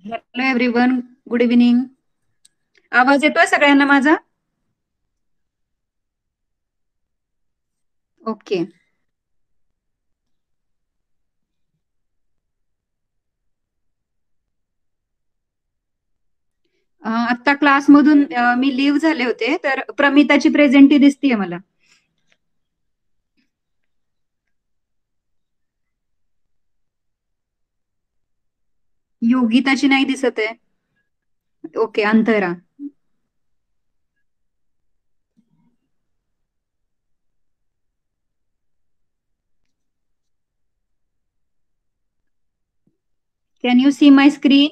Hello everyone, good evening. आवाज येतोय सगळ्यांना माझा? ओके. आता क्लासमधून मी लिव्ह झाले होते, तर प्रमिताची प्रेझेंटी दिसतीये मला. योगिताची नाही दिसत आहे. Okay, Antara. Can you see my screen?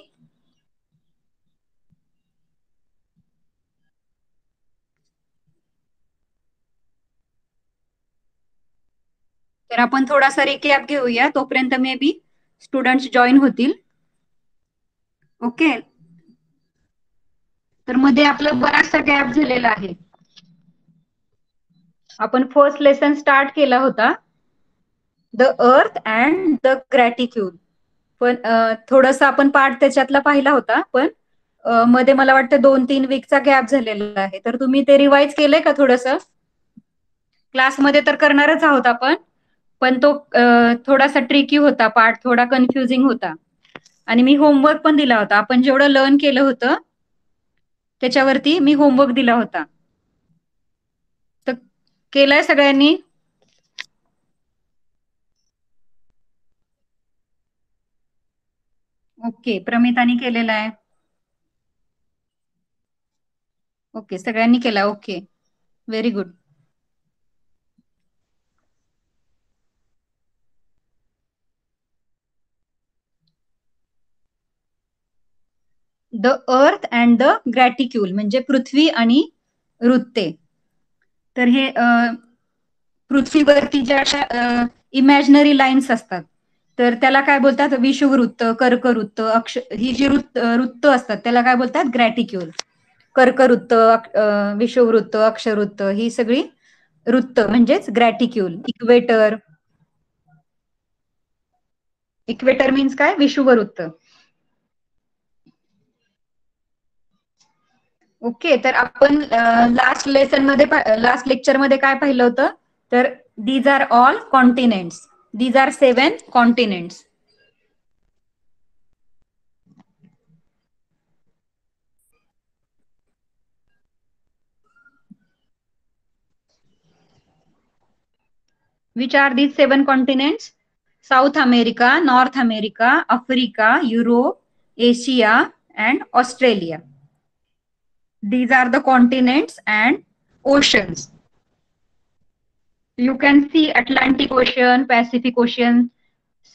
तर आपण थोडासा रिकॅप घेऊया, तोपर्यंत मे बी स्टुडंट्स जॉईन होतील. ओके. तर मध्ये आपला बराचसा गॅप झालेला आहे. आपण फर्स्ट लेसन स्टार्ट केला होता, the earth and the gratitude. पण थोडासा आपण पार्ट त्याच्यातला पाहिला होता, पण मध्ये मला वाटतं 2-3 वीकचा गॅप झालेला आहे. तर तुम्ही ते रिवाइज केलंय का थोडस? क्लासमध्ये तर करणारच आहोत आपण, पण तो थोडासा ट्रिकी होता, पार्ट थोडा कन्फ्युजिंग होता. आणि मी होमवर्क पण दिला होता. आपण जेवढं लर्न केलं होतं त्याच्यावरती मी होमवर्क दिला होता. तर केलंय सगळ्यांनी? ओके, प्रमितानी केलेला आहे. ओके, सगळ्यांनी केला. Okay, very good. The earth and the graticule म्हणजे पृथ्वी आणि वृत्ते. तर हे पृथ्वीवरती ज्या अशा इमॅजिनरी लाईन्स असतात, तर त्याला काय बोलतात? विषुववृत्त, कर्कवृत्त, ही जी वृत्त असतात त्याला काय बोलतात? ग्रॅटिक्यूल. कर्कवृत्त, विषुववृत्त, अक्षवृत्त ही सगळी वृत्त म्हणजेच ग्रॅटिक्यूल. इक्वेटर. इक्वेटर मीन्स काय? विषुववृत्त. ओके, तर आपण लास्ट लेसन मध्ये, लास्ट लेक्चर मध्ये काय पाहिलं होतं? तर these are all continents. These are 7 continents. Which are these 7 continents? South America, North America, Africa, Europe, Asia, and Australia. These are the continents and oceans. You can see Atlantic Ocean, Pacific Ocean,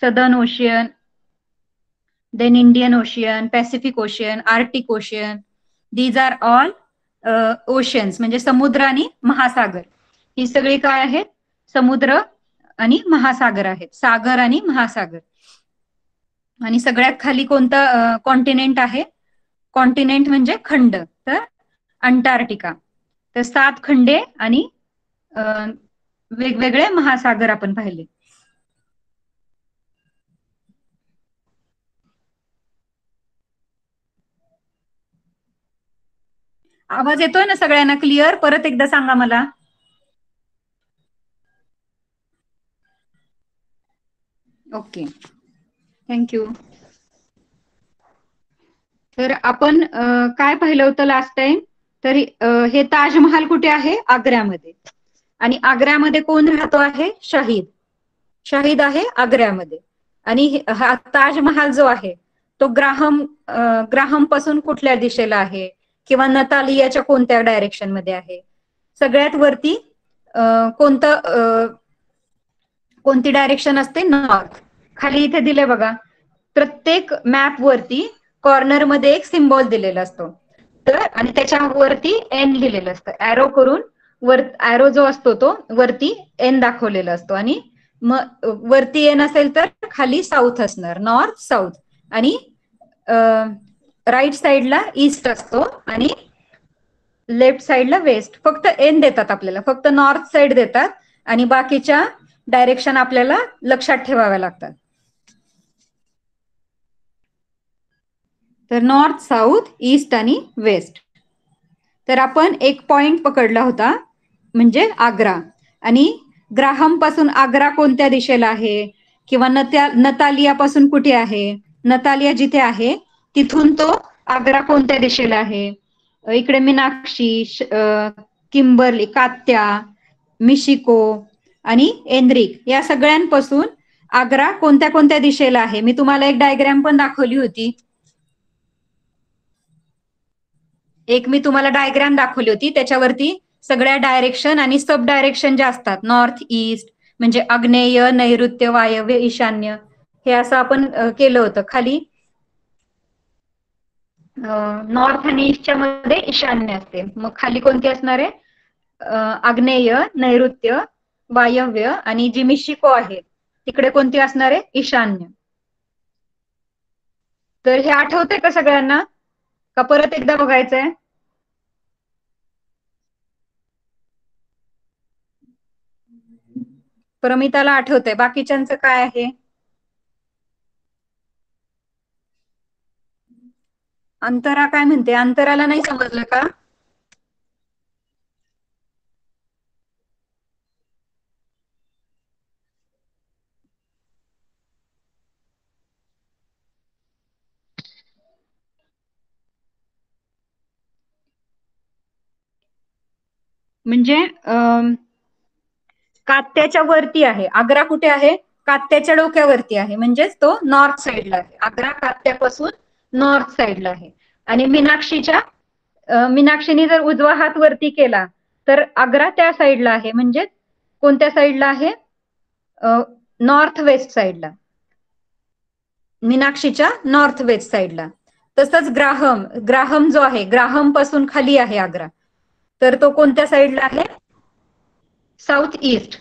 Southern Ocean, then Indian Ocean, Pacific Ocean, Arctic Ocean. These are all oceans, म्हणजे समुद्र आणि महासागर. ही सगळी काय आहेत? समुद्र आणि महासागर आहेत. सागर आणि महासागर. आणि सगळ्यात खाली कोणता कॉन्टिनेंट आहे? कॉन्टिनेंट म्हणजे खंड, तर अंटार्क्टिका. तर 7 खंडे आणि वेगवेगळे महासागर आपण पाहिले. आवाज येतोय ना सगळ्यांना क्लिअर? परत एकदा सांगा मला. Okay, thank you. तर आपण काय पाहिलं होतं लास्ट टाइम? तर हे ताजमहाल कुठे आहे? आग्र्यामध्ये. आणि आग्र्यामध्ये कोण राहतो आहे? शाहीद. शाहीद आहे आग्र्यामध्ये. आणि हा ताजमहाल जो आहे तो ग्राहम पासून कुठल्या दिशेला आहे, किंवा नतालियाच्या कोणत्या डायरेक्शन मध्ये आहे? सगळ्यात वरती कोणती डायरेक्शन असते? नॉर्थ. खाली इथे दिले बघा, प्रत्येक मॅप वरती कॉर्नर मध्ये एक सिम्बॉल दिलेला असतो, तर आणि त्याच्यावरती एन लिहिलेलं असतं. ऍरो करून ऍरो जो असतो तो वरती एन दाखवलेला असतो. आणि मग वरती एन असेल तर खाली साऊथ असणार, नॉर्थ साऊथ. आणि राईट साइडला ईस्ट असतो आणि लेफ्ट साइडला वेस्ट. फक्त एन देतात आपल्याला, फक्त नॉर्थ साइड देतात, आणि बाकीच्या डायरेक्शन आपल्याला लक्षात ठेवाव्या लागतात. तर नॉर्थ, साऊथ, ईस्ट आणि वेस्ट. तर आपण एक पॉइंट पकडला होता म्हणजे आग्रा. आणि ग्राहम पासून आग्रा कोणत्या दिशेला आहे, किंवा नतालिया पासून कुठे आहे, नतालिया जिथे आहे तिथून तो आग्रा कोणत्या दिशेला आहे. इकडे मीनाक्षी, किंबर्ली, कात्या, मिशिको आणि एनरिक या सगळ्यांपासून आग्रा कोणत्या कोणत्या दिशेला आहे. मी तुम्हाला एक डायग्राम पण दाखवली होती. दाखवली होती त्याच्यावरती सगळ्या डायरेक्शन आणि सब डायरेक्शन ज्या असतात, नॉर्थ ईस्ट म्हणजे आग्नेय, नैऋत्य, वायव्य, ईशान्य, हे असं आपण केलं होतं. खाली नॉर्थ आणि ईस्टच्या मध्ये ईशान्य असते, मग खाली कोणती असणार आहे, आग्नेय, नैऋत्य, वायव्य, आणि जी मिशिको आहे तिकडे कोणती असणार आहे, ईशान्य. तर हे आठवतंय का सगळ्यांना, का परत एकदा बघायचंय? प्रमिताला आठवतंय, बाकीच्यांचं काय आहे? अंतरा काय म्हणते? अंतराला नाही समजलं का? म्हणजे कात्याच्या वरती आहे आग्रा. कुठे आहे? कात्याच्या डोक्यावरती आहे, म्हणजेच तो नॉर्थ साइडला आहे. आग्रा कात्यापासून नॉर्थ साइडला आहे. आणि मीनाक्षीने जर उजवा हात वरती केला तर आग्रा त्या साइडला आहे, म्हणजे कोणत्या साइडला आहे, नॉर्थ वेस्ट साइडला, मीनाक्षीच्या नॉर्थ वेस्ट साइडला. तसंच ग्राहम जो आहे, ग्राहम पासून खाली आहे आग्रा, तर तो कोणत्या साइडला आहे, साऊथ ईस्ट.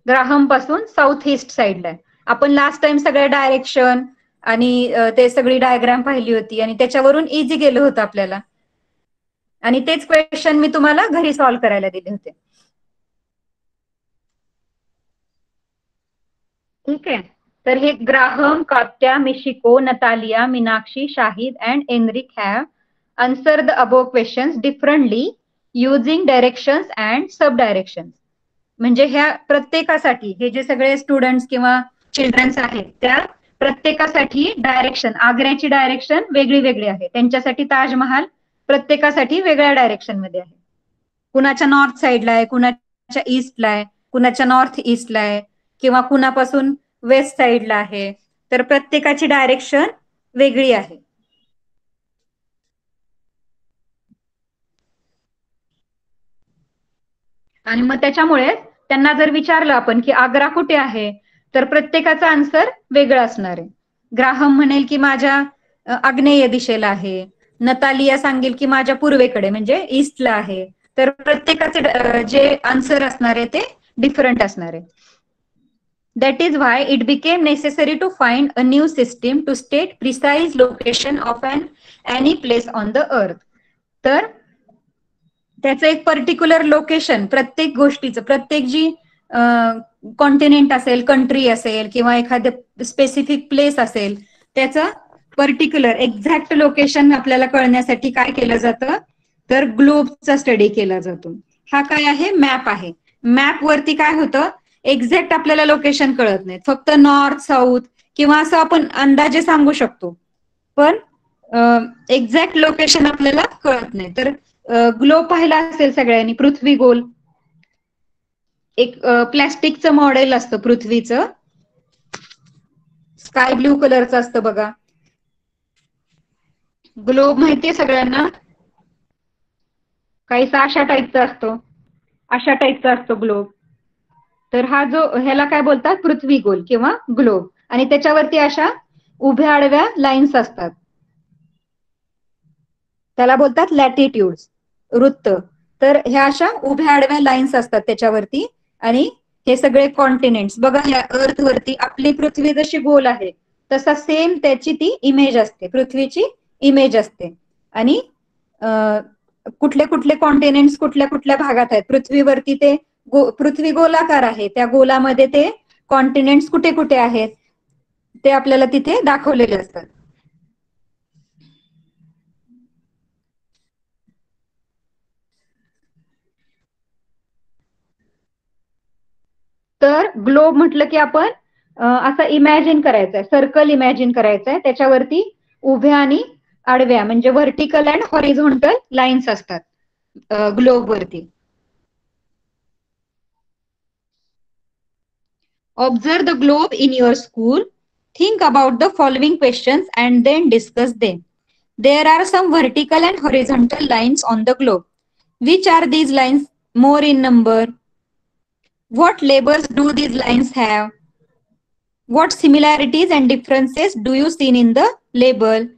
ग्राहम पासून साऊथ ईस्ट साइडला आहे. आपण लास्ट टाइम सगळ्या डायरेक्शन आणि ते सगळी डायग्राम पाहिली होती आणि त्याच्यावरून इझी गेलं होतं आपल्याला. आणि तेच क्वेश्चन मी तुम्हाला घरी सॉल्व्ह करायला दिले होते. ठीक आहे. तर हे Graham, Katya, Michiko, Natalia, Meenakshi, Shahid and Enrique have answer the above questions differently using directions and sub directions. म्हणजे ह्या प्रत्येकासाठी, हे जे सगळे स्टुडंट्स किंवा चिल्ड्रन्स आहेत त्या प्रत्येकासाठी डायरेक्शन, आग्र्याची डायरेक्शन वेगळी वेगळी आहे. त्यांच्यासाठी ताजमहाल प्रत्येकासाठी वेगळ्या डायरेक्शन मध्ये आहे. कुणाच्या नॉर्थ साइडला आहे, कुणाच्या ईस्टला आहे, कुणाच्या नॉर्थ ईस्टला आहे, किंवा कुणापासून वेस्ट साइडला आहे. तर प्रत्येकाची डायरेक्शन वेगळी आहे. आणि मग त्याच्यामुळे त्यांना जर विचारलं आपण की आग्रा कुठे आहे, तर प्रत्येकाचा आन्सर वेगळा असणार आहे. ग्राहम म्हणेल की माझ्या आग्नेय दिशेला आहे, नतालिया सांगेल की माझ्या पूर्वेकडे म्हणजे ईस्टला आहे. तर प्रत्येकाचे जे आन्सर असणार आहे ते डिफरंट असणार आहे. That is why it became necessary to find a new system to state precise location of any place on the earth. तर त्याचं एक पर्टिक्युलर लोकेशन, प्रत्येक गोष्टीचं, प्रत्येक जी कॉन्टिनेंट असेल, कंट्री असेल, किंवा एखादं स्पेसिफिक प्लेस असेल, त्याचं पर्टिक्युलर एक्झॅक्ट लोकेशन आपल्याला कळण्यासाठी काय केलं जातं, तर ग्लोबचा स्टडी केला जातो. हा काय आहे, मॅप आहे. मॅप वरती काय होतं, एक्झॅक्ट आपल्याला लोकेशन कळत नाही, फक्त नॉर्थ, साऊथ किंवा असं आपण अंदाजे सांगू शकतो, पण एक्झॅक्ट लोकेशन आपल्याला कळत नाही. तर ग्लोब पाहिला असेल सगळ्यांनी, पृथ्वी गोल, एक प्लॅस्टिकचं मॉडेल असतं पृथ्वीचं, स्काय ब्ल्यू कलरचं असतं बघा. ग्लोब माहितीये सगळ्यांना, काहीसा अशा टाईपचा असतो, अशा टाईपचा असतो ग्लोब. तर हा जो, ह्याला काय बोलतात, पृथ्वी गोल किंवा ग्लोब. आणि त्याच्यावरती अशा उभ्या आडव्या लाईन्स असतात, त्याला बोलतात लॅटिट्यूड, वृत्त. तर ह्या अशा उभ्या आडव्या लाईन्स असतात त्याच्यावरती. आणि हे सगळे कॉन्टिनेंट्स बघा, ह्या अर्थ वरती आपली पृथ्वी जशी गोल आहे तसा सेम त्याची ती इमेज असते, पृथ्वीची इमेज असते. आणि कुठले कुठले कॉन्टिनेंट्स कुठल्या कुठल्या भागात आहेत पृथ्वीवरती, ते पृथ्वी गोलाकार आहे, त्या गोलामध्ये ते कॉन्टिनेंट्स कुठे कुठे आहेत ते आपल्याला तिथे दाखवलेले असतात. तर ग्लोब म्हटलं की आपण असं इमॅजिन करायचंय, सर्कल इमॅजिन करायचंय, त्याच्यावरती उभ्या आणि आडव्या म्हणजे व्हर्टिकल अँड हॉरिझॉन्टल लाईन्स असतात ग्लोब वरती. Observe the globe in your school. Think about the following questions and then discuss them. There are some vertical and horizontal lines on the globe. Which are these lines more in number? What labels do these lines have? What similarities and differences do you see in the label?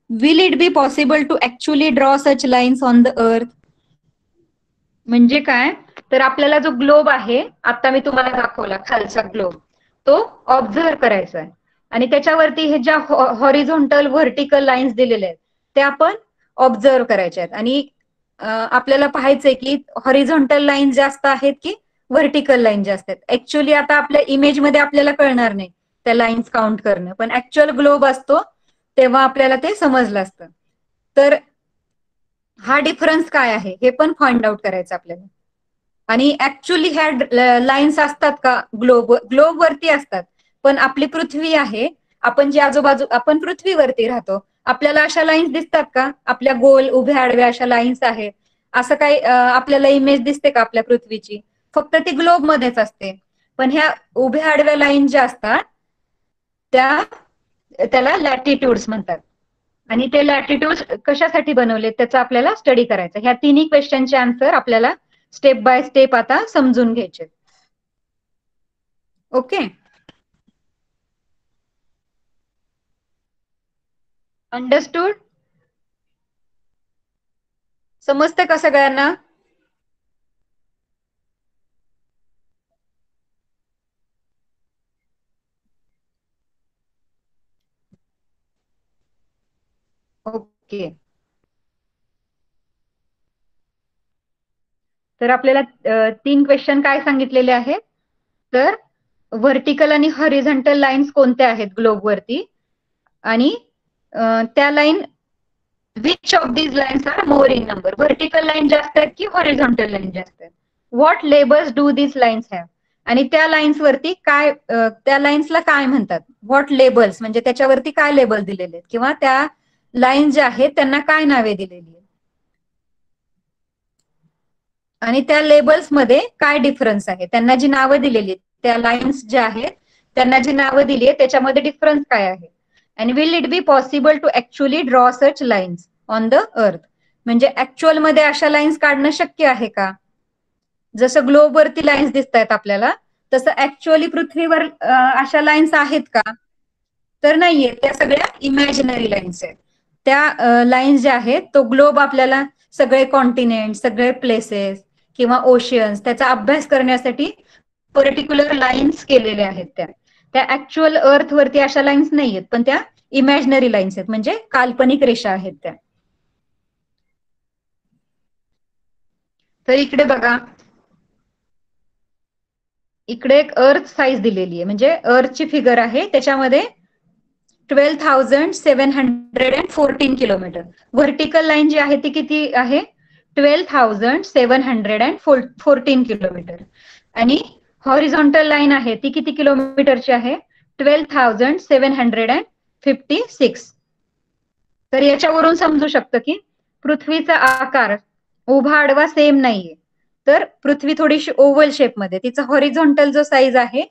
Will it be possible to actually draw such lines on the earth? म्हणजे काय, तर आपल्याला जो globe आहे, आता मी तुम्हाला दाखवला खालचा ग्लोब, तो ऑब्झर्व करायचा आहे आणि त्याच्यावरती हे ज्या हॉरिझॉन्टल व्हर्टिकल लाईन्स दिलेल्या आहेत त्या आपण ऑब्झर्व करायच्या आहेत. आणि आपल्याला पाहायचंय की हॉरिझॉन्टल लाईन जास्त आहेत की व्हर्टिकल लाईन जास्त आहेत. ऍक्च्युअली आता आपल्या इमेजमध्ये आपल्याला कळणार नाही त्या लाईन्स काउंट करणं, पण ऍक्च्युअल ग्लोब असतो तेव्हा आपल्याला ते समजलं असतं. तर हा डिफरन्स काय आहे हे पण फाइंड आउट करायचं आपल्याला. आणि ऍक्च्युअली ह्या लाईन्स असतात का ग्लोब वरती असतात, पण आपली पृथ्वी आहे, आपण जी आजूबाजू आपण पृथ्वीवरती राहतो, आपल्याला अशा लाईन्स दिसतात का, आपल्या गोल उभ्या आडव्या अशा लाईन्स आहेत, असं काही आपल्याला इमेज दिसते का आपल्या पृथ्वीची? फक्त ती ग्लोब मध्येच असते. पण ह्या उभ्या आडव्या लाईन ज्या असतात त्याला लॅटिट्यूड्स म्हणतात. आणि ते लॅटिट्यूड कशासाठी बनवले त्याचा आपल्याला स्टडी करायचा. ह्या तिन्ही क्वेश्चनचे आन्सर आपल्याला स्टेप बाय स्टेप आता समजून घ्यायचे. Okay, understood? समजतं का सगळ्यांना? ओके, तर आपल्याला 3 क्वेश्चन काय सांगितलेले आहेत, तर व्हर्टिकल आणि हॉरिझॉन्टल लाईन्स कोणत्या आहेत ग्लोब वरती, आणि त्या line which of these lines are more in number, vertical line जास्त आहेत की हॉरिझॉन्टल लाईन जास्त आहेत. What labels do these lines have, आणि त्या लाईन्स वरती काय, त्या लाईन्सला काय म्हणतात. व्हॉट लेबल्स म्हणजे त्याच्यावरती काय लेबल दिलेले आहेत, किंवा त्या लाईन ज्या आहेत त्यांना काय नावे दिलेली आहेत, आणि त्या लेबल्स मध्ये काय डिफरन्स आहे. त्यांना जी नावं दिलेली आहेत, त्या लाईन्स ज्या आहेत त्यांना जी नावं दिली आहेत त्याच्यामध्ये डिफरन्स काय आहे. And will it be possible to actually draw such lines on the earth, म्हणजे ऍक्च्युअल मध्ये अशा लाईन्स काढणं शक्य आहे का. जसं ग्लोब वरती लाईन्स दिसत आहेत आपल्याला, तसं ऍक्च्युअली पृथ्वीवर अशा लाईन्स आहेत का, तर नाहीये. त्या सगळ्या इमॅजिनरी लाईन्स आहेत. त्या लाईन्स ज्या आहेत, तो ग्लोब आपल्याला सगळे कॉन्टिनेंट, सगळे प्लेसेस किंवा ओशियन्स त्याचा अभ्यास करण्यासाठी पर्टिक्युलर लाईन्स केलेल्या आहेत. त्या ऍक्च्युअल अर्थ वरती अशा लाईन्स नाहीयेत, पण त्या इमॅजिनरी लाईन्स आहेत, म्हणजे काल्पनिक रेषा आहेत त्या. तर इकडे बघा, इकडे एक अर्थ साईज दिलेली आहे, म्हणजे अर्थची फिगर आहे, त्याच्यामध्ये 12,714 किलोमीटर. व्हर्टिकल लाईन जी आहे ती किती आहे, 12,714 किलोमीटर. आणि हॉरिझॉन्टल लाईन आहे ती किती किलोमीटरची आहे, 12,756. तर याच्यावरून समजू शकतं की पृथ्वीचा आकार उभा आडवा सेम नाहीये, तर पृथ्वी थोडीशी ओव्हल शेपमध्ये, तिचा हॉरिझॉन्टल जो साईज आहे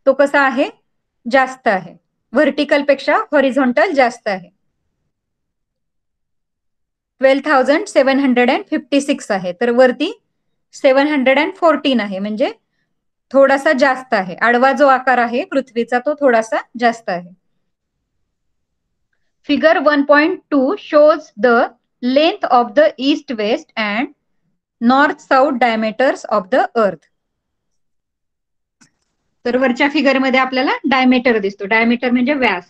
तो कसा आहे, जास्त आहे. व्हर्टिकल पेक्षा हॉरिझॉन्टल जास्त आहे. 12,756 आहे, तर वरती 714 आहे, म्हणजे थोडासा जास्त आहे. आडवा जो आकार आहे पृथ्वीचा तो थोडासा जास्त आहे. Figure 1.2 shows the length of the east west and north south diameters of the earth. तर वरच्या फिगर मध्ये आपल्याला डायमीटर दिसतो. डायमीटर म्हणजे व्यास.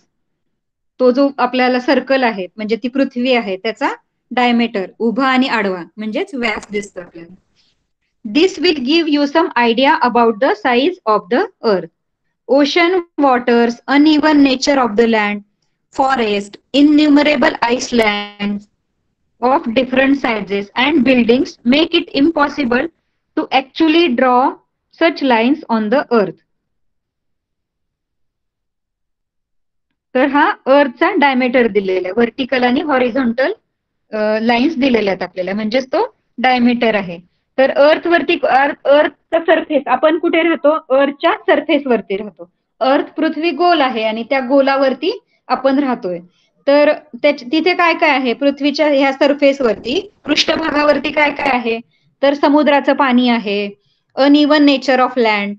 तो जो आपल्याला सर्कल आहे म्हणजे ती पृथ्वी आहे त्याचा डायमीटर उभा आणि आडवा म्हणजेच व्यास दिसतो आपल्याला. This will give you some idea about the size of the earth. Ocean, waters, uneven nature of the land, forest, innumerable icelands of different sizes and buildings make it impossible to actually draw such lines on the earth. तर हा अर्थचा diameter दिलेला आहे, vertical आणि horizontal lines दिलेल्या आहेत आपल्याला, म्हणजेच तो डायमीटर आहे. तर अर्थचा सरफेस, आपण कुठे राहतो? अर्थच्या सरफेस वरती राहतो. अर्थ पृथ्वी गोल आहे आणि त्या गोलावरती आपण राहतोय. तर तिथे काय काय आहे? पृथ्वीच्या ह्या सरफेस वरती, पृष्ठभागावरती काय काय आहे? तर समुद्राचं पाणी आहे, uneven nature of land,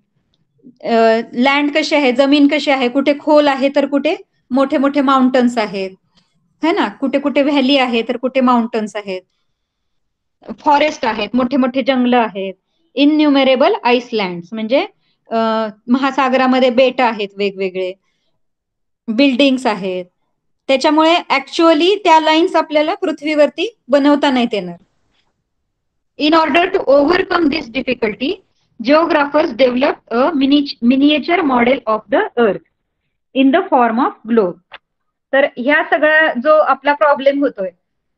land कशी आहे, जमीन कशी आहे, कुठे खोल आहे तर कुठे मोठे मोठे माउंटन्स आहेत, है ना, कुठे कुठे व्हॅली आहे तर कुठे माउंटन्स आहेत, फॉरेस्ट आहेत, मोठे मोठे जंगल आहेत, इनन्युमेरेबल आईसलँड्स म्हणजे महासागरामध्ये बेट आहेत वेगवेगळे, बिल्डिंग्स आहेत. त्याच्यामुळे ऍक्च्युअली त्या लाईन्स आपल्याला पृथ्वीवरती बनवता नाहीत येणार. In order to overcome this difficulty, geographers developed a miniature model of the earth in the form of globe. तर ह्या सगळा जो आपला प्रॉब्लेम होतोय,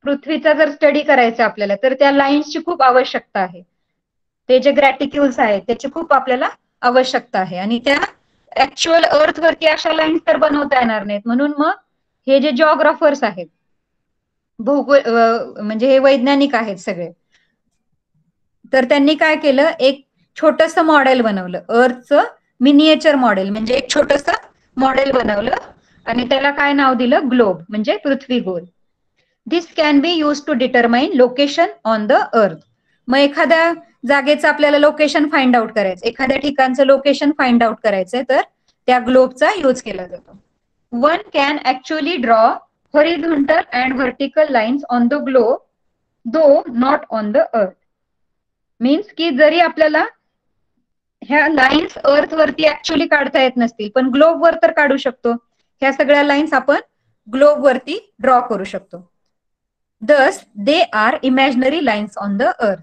पृथ्वीचा जर स्टडी करायचा आपल्याला, तर त्या लाईन्सची खूप आवश्यकता आहे. ते जे ग्रॅटिक्युल्स आहेत त्याची खूप आपल्याला आवश्यकता आहे, आणि त्या ऍक्च्युअल अर्थ वरती अशा लाईन्स तर बनवता येणार नाहीत. म्हणून मग हे जे जिओग्राफर्स आहेत, भौगोल म्हणजे हे वैज्ञानिक आहेत सगळे, तर त्यांनी काय केलं, एक छोटस मॉडेल बनवलं, अर्थचं मिनिएचर मॉडेल, म्हणजे एक छोटस मॉडेल बनवलं आणि त्याला काय नाव दिलं? ग्लोब, म्हणजे पृथ्वी गोल. This can be use to determine location on the earth. मग एखाद्या जागेचं आपल्याला लोकेशन फाइंड आउट करायचं, एखाद्या ठिकाणचं लोकेशन फाइंड आउट करायचंय, तर त्या ग्लोबचा यूज केला जातो. One can actually draw horizontal and vertical lines on the globe, do not on the earth. Means की जरी आपल्याला ह्या लाईन्स अर्थ वरती ऍक्च्युअली काढता येत नसतील, पण ग्लोब वर तर काढू शकतो. ह्या सगळ्या लाईन्स आपण ग्लोब वरती ड्रॉ करू शकतो. दस they are imaginary lines on the अर्थ.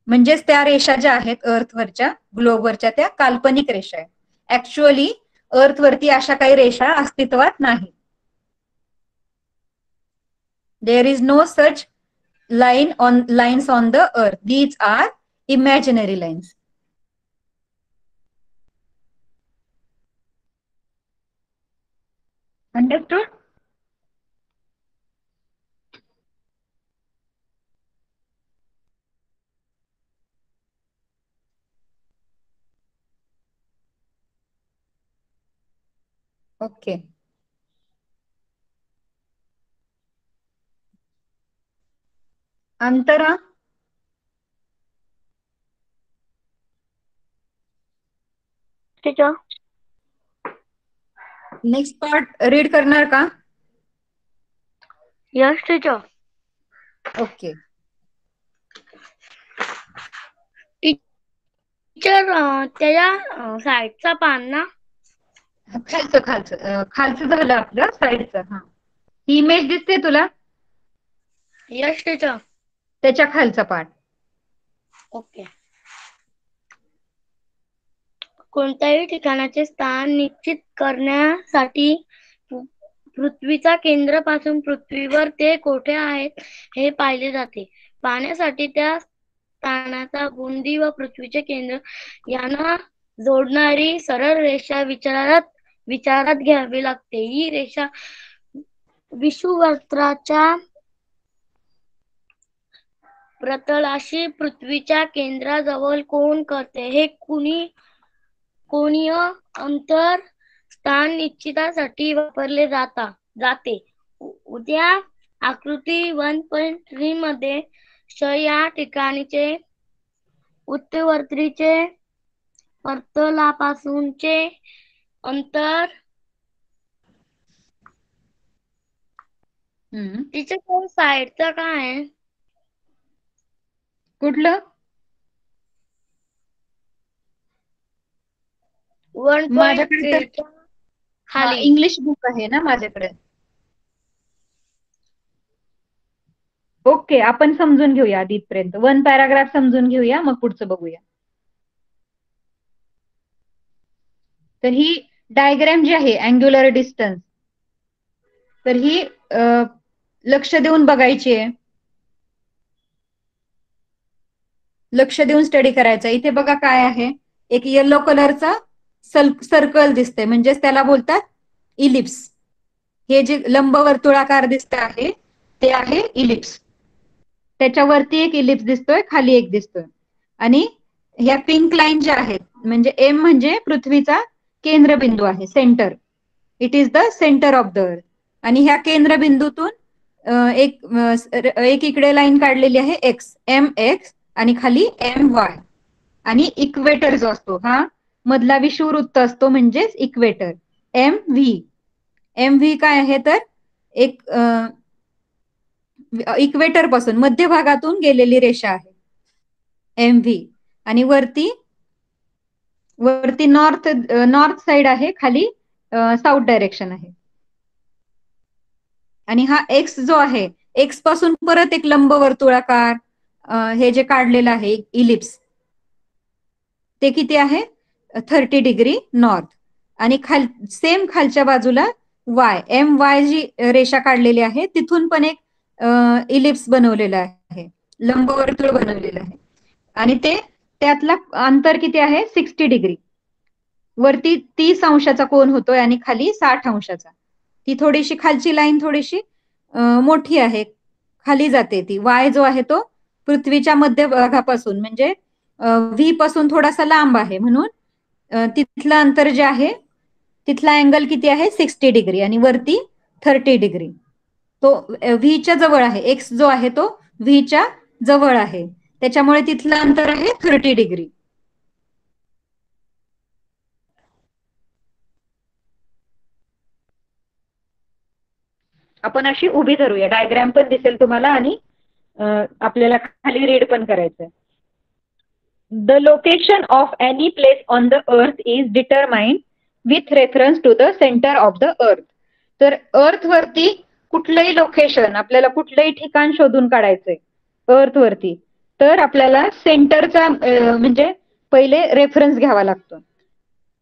म्हणजेच त्या रेषा ज्या आहेत अर्थवरच्या, ग्लोबवरच्या, त्या काल्पनिक रेषा आहेत. ऍक्च्युअली अर्थवरती अशा काही रेषा अस्तित्वात नाही. There is no such lines on the earth. These are imaginary lines. Understood? Okay. Antara, teacher next part read करणार का? Yes teacher. ओके. टीचर त्याच्या साईडचा पान ना, खालचं खालचं खालचं झालं आपलं, साईडचं. हा, ही इमेज दिसते तुला? Yes teacher. त्याच्या खालचा पार्ट. ओके. कोणत्याही ठिकाणाचे स्थान निश्चित करण्यासाठी पृथ्वीचा केंद्रापासून पृथ्वीवर ते कोठे आहेत हे पाहिले जाते. पाहण्यासाठी त्या स्थानाचा बुंदी व पृथ्वीचे केंद्र यांना जोडणारी सरळ रेषा विचारात घ्यावी लागते. ही रेषा विषुववृत्ताच्या प्रतलाशी पृथ्वीच्या केंद्राजवळ कोन करते. हे कोनीय अंतर स्थान निश्चितासाठी वापरले जाते. उद्या आकृती 1.3 मध्ये या ठिकाणीचे उत्तरवर्तीचे प्रतलापासूनचे अंतर तिच्या साईडचं काय आहे? कुठलं? 1.3 खाली इंग्लिश बुक आहे ना माझ्याकडे. ओके, आपण समजून घेऊया आधी इथपर्यंत. वन पॅराग्राफ समजून घेऊया, मग पुढचं बघूया. तर ही डायग्रॅम जी आहे, अँग्युलर डिस्टन्स, तर ही लक्ष देऊन बघायची आहे, लक्ष देऊन स्टडी करायचा. इथे बघा काय आहे, एक येलो कलरचा सर्कल दिसते, म्हणजेच त्याला बोलतात इलिप्स. हे जे लंबवर्तुळाकार दिसत आहे ते आहे इलिप्स. त्याच्यावरती एक इलिप्स दिसतोय, खाली एक दिसतोय. आणि ह्या पिंक लाईन ज्या आहेत, म्हणजे एम म्हणजे पृथ्वीचा केंद्रबिंदू आहे, centre. It is the centre of the अर्थ. आणि ह्या केंद्रबिंदूतून एक इकडे लाईन काढलेली आहे एक्स, एम एक्स, आणि खाली एम वाय. आणि इक्वेटर जो असतो हा मधला विषुववृत्त असतो, म्हणजेच equator, M V. M V काय आहे तर एक इक्वेटर पासून मध्यभागातून गेलेली रेषा आहे एम व्ही. आणि वरती नॉर्थ साइड आहे, खाली साऊथ डायरेक्शन आहे. आणि हा एक्स जो आहे, एक्स पासून परत एक लंबवर्तुळाकार हे जे काढलेलं आहे इलिप्स, ते किती आहे 30 डिग्री नॉर्थ. आणि सेम खालच्या बाजूला वाय, एम वाय जी रेषा काढलेली आहे तिथून पण एक इलिप्स बनवलेला आहे, लंबवर्तुळ बनवलेलं आहे. आणि त्यातला अंतर किती आहे 60 डिग्री. वरती 30 अंशाचा कोन होतोय आणि खाली 60 अंशाचा. ती थोडीशी खालची लाईन थोडीशी मोठी आहे, खाली जाते ती. वाय जो आहे तो पृथ्वीच्या मध्यभागापासून म्हणजे व्ही पासून थोडासा लांब आहे, म्हणून तिथलं अंतर जे आहे तिथला अँगल किती आहे 60 डिग्री आणि वरती 30 डिग्री. तो व्हीच्या जवळ आहे, एक्स जो आहे तो व्हीच्या जवळ आहे, त्याच्यामुळे तिथलं अंतर आहे 30 डिग्री. आपण अशी उभी धरूया, डायग्राम पण दिसेल तुम्हाला आणि आपल्याला खाली रीड पण करायचंय. The location of any place on the earth is determined with reference to the centre of the earth. तर अर्थ वरती कुठलंही लोकेशन, आपल्याला कुठलंही ठिकाण शोधून काढायचंय अर्थ वरती, तर आपल्याला सेंटरचा म्हणजे पहिले रेफरन्स घ्यावा लागतो.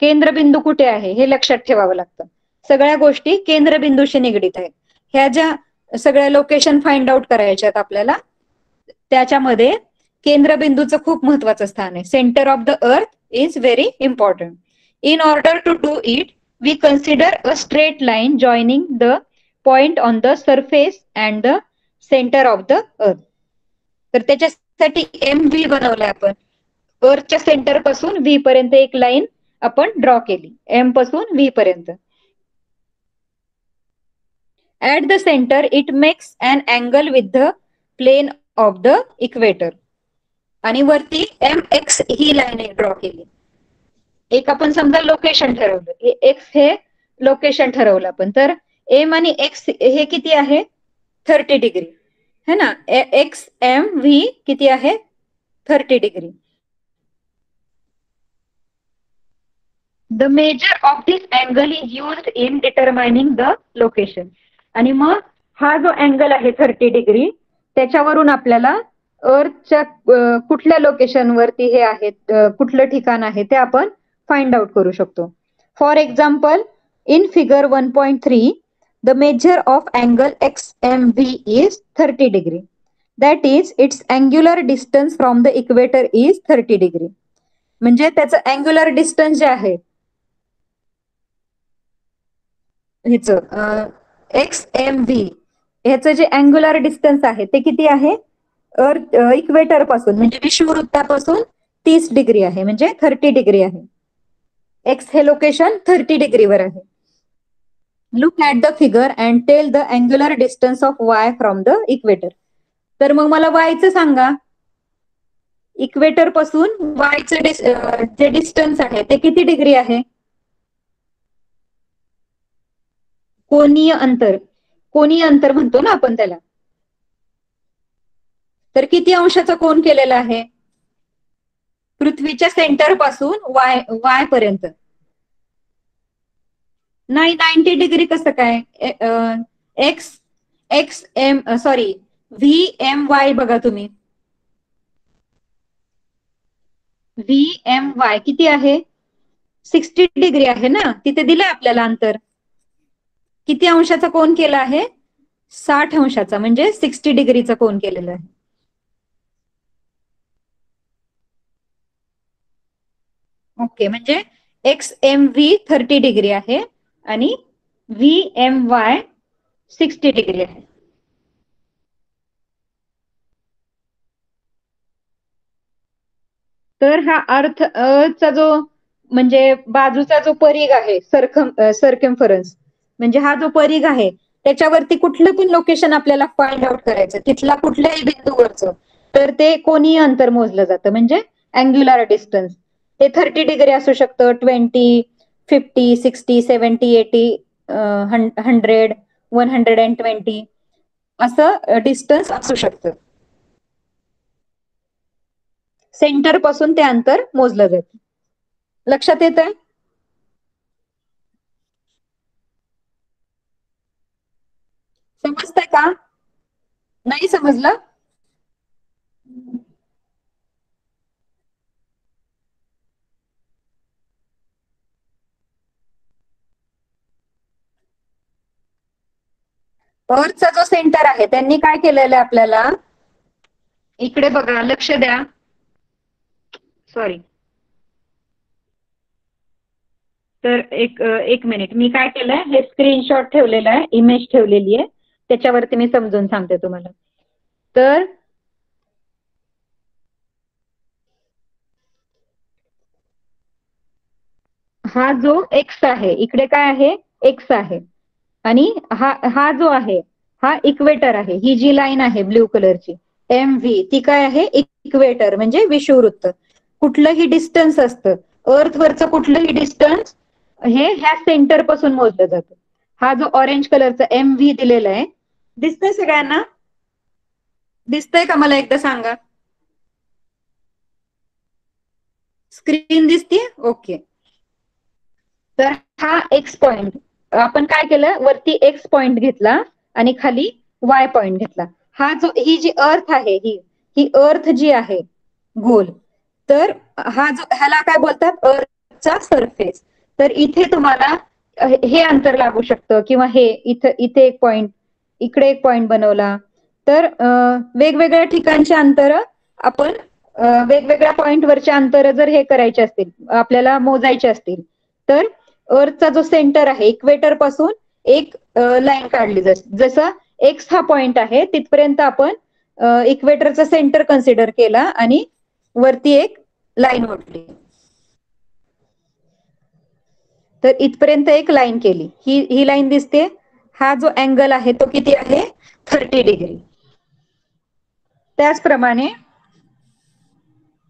केंद्रबिंदू कुठे आहे हे लक्षात ठेवावं लागतं. सगळ्या गोष्टी केंद्रबिंदूशी निगडीत आहेत. ह्या ज्या सगळ्या लोकेशन फाइंड आउट करायच्यात आपल्याला, त्याच्यामध्ये केंद्रबिंदूचं खूप महत्वाचं स्थान आहे. Centre of the earth is very important. In order to do it we consider a straight line joining the point on the surface and the centre of the earth. तर त्याच्यासाठी M V बनवलाय आपण. अर्थच्या centre पासून V पर्यंत एक line आपण draw केली, M पासून व्ही पर्यंत. At the centre it makes an angle with the plane of the equator. आणि वरती एम एक्स ही लाईन ड्रॉ केली. एक आपण समजा लोकेशन ठरवलं, एक्स हे लोकेशन ठरवलं आपण, तर एम आणि एक्स हे किती आहे 30 डिग्री है ना. एक्स एम व्ही किती आहे 30 degree. The measure of this angle is used in determining the location. आणि मग हा जो अँगल आहे 30 डिग्री, त्याच्यावरून आपल्याला अर्थच्या कुठल्या लोकेशन वरती हे आहेत, कुठलं ठिकाण आहे ते आपण फाइंड आउट करू शकतो. For example in figure 1.3 the measure of angle X M V is 30 degree. That is its angular distance from the equator is 30 degree. म्हणजे त्याचं अँग्युलर डिस्टन्स जे आहे ह्याचं एक्स एम व्ही, ह्याचं जे अँग्युलर डिस्टन्स आहे ते किती आहे अर्थ इक्वेटर पासून म्हणजे विषुववृत्तापासून 30 डिग्री आहे, म्हणजे 30 डिग्री आहे. एक्स हे लोकेशन 30 डिग्रीवर आहे. Look at the figure and tell the angular distance of Y from the equator. तर मग मला वायचं सांगा, इक्वेटर पासून वायचं जे डिस्टन्स आहे ते किती डिग्री आहे. कोनीय अंतर, कोनीय अंतर म्हणतो ना आपण त्याला. तर किती अंशाचा कोन केलेला आहे पृथ्वीच्या सेंटर पासून वाय पर्यंत. नाही 90 डिग्री कसं काय. X M sorry V M Y बघा तुम्ही, व्ही एम वाय किती आहे 60 डिग्री आहे ना. तिथे दिलंय आपल्याला अंतर. किती अंशाचा कोन केला आहे 60 अंशाचा, म्हणजे 60 डिग्रीचा कोन केलेला आहे. ओके, म्हणजे एक्स एम व्ही 30 डिग्री आहे आणि व्ही एम वाय 60 डिग्री आहे. तर हा अर्थचा जो म्हणजे बाजूचा जो परिघ आहे सर्कम्फरन्स, म्हणजे हा जो परिघ आहे त्याच्यावरती कुठलं पण लोकेशन आपल्याला फाइंड आउट करायचं, तिथला कुठल्याही बिंदूवरचं, तर ते कोणीही अंतर मोजलं जातं, म्हणजे अँग्युलर डिस्टन्स. ते 30 डिग्री असू शकतं, 20, 50, 60, 70, 80, 100, 120 असं डिस्टन्स असू शकतं. सेंटर पासून ते अंतर मोजलं जातं. लक्षात येत आहे? समजतंय का? नाही समजलं? अर्थचा जो सेंटर आहे त्यांनी काय केलेलं आहे आपल्याला, इकडे बघा, लक्ष द्या. सॉरी. तर एक मिनिट, मी काय केलंय, हे स्क्रीनशॉट ठेवलेला आहे, इमेज ठेवलेली आहे, त्याच्यावरती मी समजून सांगते तुम्हाला. तर हा जो एक्स आहे, इकडे काय आहे, एक्स आहे, आणि हा हा जो आहे हा इक्वेटर आहे. ही जी लाईन आहे ब्ल्यू कलरची एम व्ही, ती काय आहे, इक्वेटर म्हणजे विषुववृत्त. कुठलंही डिस्टन्स असतं अर्थवरचं, कुठलंही डिस्टन्स हे ह्या सेंटर पासून मोजलं जातं. हा जो ऑरेंज कलरचा एम व्ही दिलेला आहे, दिसतंय सगळ्यांना? दिसतंय का, मला एकदा सांगा. स्क्रीन दिसतीये? ओके. तर हा एक्स पॉइंट, आपण काय केलं, वरती एक्स पॉइंट घेतला आणि खाली वाय पॉइंट घेतला. हा जो, ही जी अर्थ आहे, ही ही अर्थ जी आहे गोल, तर हा जो, ह्याला काय बोलतात, अर्थचा सरफेस. तर इथे तुम्हाला हे अंतर लागू शकतं, किंवा हे इथे इथे एक पॉइंट, इकडे एक पॉइंट बनवला. तर वेगवेगळ्या ठिकाणचे अंतर आपण वेगवेगळ्या पॉइंटवरचे अंतर जर हे करायचे असतील, आपल्याला मोजायचे असतील, तर अर्थचा जो सेंटर आहे इक्वेटर पासून एक लाईन काढली, जसं एक्स हा पॉइंट आहे तिथपर्यंत आपण इक्वेटरचा सेंटर कन्सिडर केला आणि वरती एक लाईन ओढली. तर इथपर्यंत एक लाईन केली, ही लाईन दिसते. हा जो अँगल आहे तो किती आहे, 30 डिग्री. त्याचप्रमाणे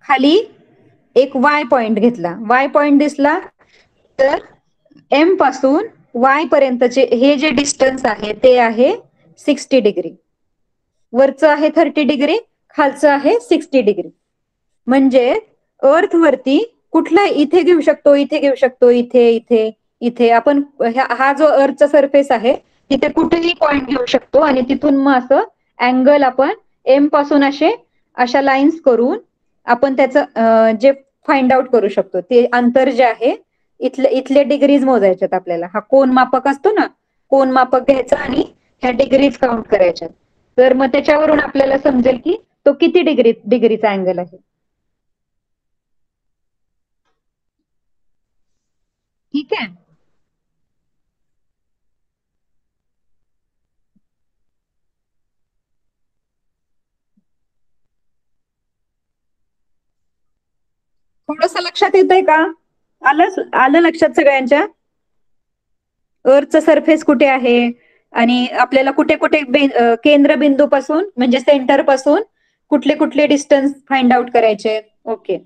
खाली एक वाय पॉइंट घेतला, वाय पॉइंट दिसला, तर एम पासून वाय पर्यंतचे हे जे डिस्टन्स आहे ते आहे 60 डिग्री. वरचं आहे 30 डिग्री, खालचं आहे 60 डिग्री. म्हणजे अर्थ वरती कुठला, इथे घेऊ शकतो, इथे घेऊ शकतो, इथे इथे इथे आपण हा जो अर्थचा सरफेस आहे तिथे कुठेही पॉइंट घेऊ शकतो, आणि तिथून मग असं अँगल आपण एम पासून अशा लाईन्स करून आपण त्याचं जे फाइंड आउट करू शकतो, ते अंतर जे आहे, इथले डिग्रीज मोजायच्यात आपल्याला. हा कोन मापक असतो ना, कोन मापक घ्यायचा आणि ह्या डिग्रीज काउंट करायच्या. तर मग त्याच्यावरून आपल्याला समजेल की तो किती डिग्रीचा अँगल आहे. ठीक आहे. थोडस लक्षात येतंय का? आलं आलं लक्षात सगळ्यांच्या? अर्थचं सरफेस कुठे आहे आणि आपल्याला कुठे कुठे केंद्रबिंदू पासून म्हणजे सेंटर पासून कुठले कुठले डिस्टन्स फाइंड आउट करायचे. ओके.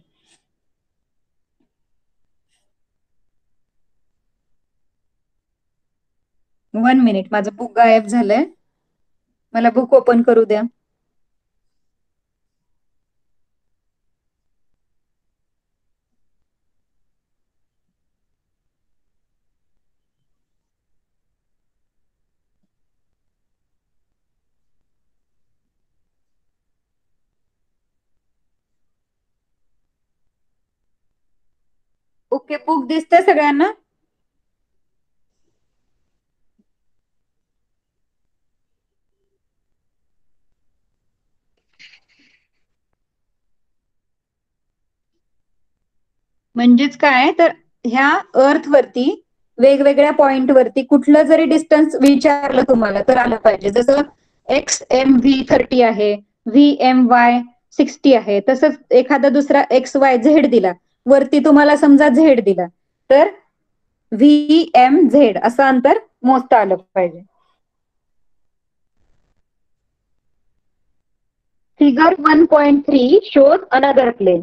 1 मिनिट, माझं बुक गायब झालंय, मला बुक ओपन करू द्या. ओके, बुक दिसतंय सगळ्यांना? म्हणजेच काय, तर ह्या अर्थ वरती वेगवेगळ्या पॉइंट वरती कुठलं जरी डिस्टन्स विचारलं तुम्हाला तर आलं पाहिजे. जसं XMV30 आहे, VMY60 आहे, तसंच एखादा दुसरा XYZ दिला, वरती तुम्हाला समजा Z दिला, तर VMZ असं अंतर मोजता आलं पाहिजे. Figure 1.3 shows another plane.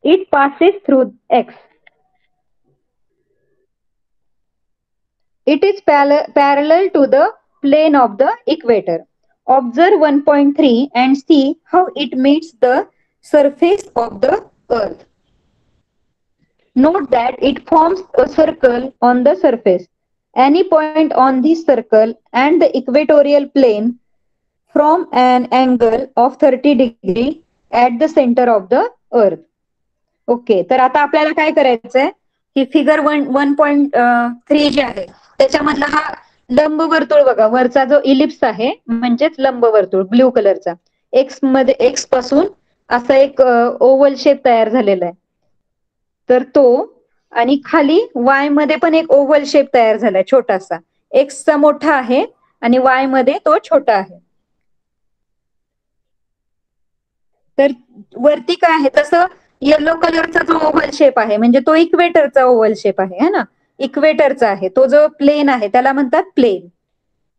It passes through X. It is parallel to the plane of the equator. Observe 1.3 and see how it meets the surface of the earth. Note that it forms a circle on the surface. Any point on this circle and the equatorial plane from an angle of 30 degree at the center of the earth. Okay, तर आता आपल्याला काय करायचंय, ही figure 1.3 जी आहे त्याच्यामधला हा लंबवर्तुळ बघा, वरचा जो इलिप्स आहे म्हणजेच लंबवर्तुळ ब्ल्यू कलरचा, एक्स पासून असा एक ओव्हल शेप तयार झालेला आहे, तर तो, आणि खाली वाय मध्ये पण एक ओव्हल शेप तयार झालाय छोटासा, एक्सचा मोठा आहे आणि वाय मध्ये तो छोटा आहे. तर वरती काय आहे, तसं येलो कलरचा जो ओव्हल शेप आहे म्हणजे तो इक्वेटरचा ओव्हल शेप आहे, है ना, इक्वेटरचा आहे, तो जो प्लेन आहे त्याला म्हणतात प्लेन.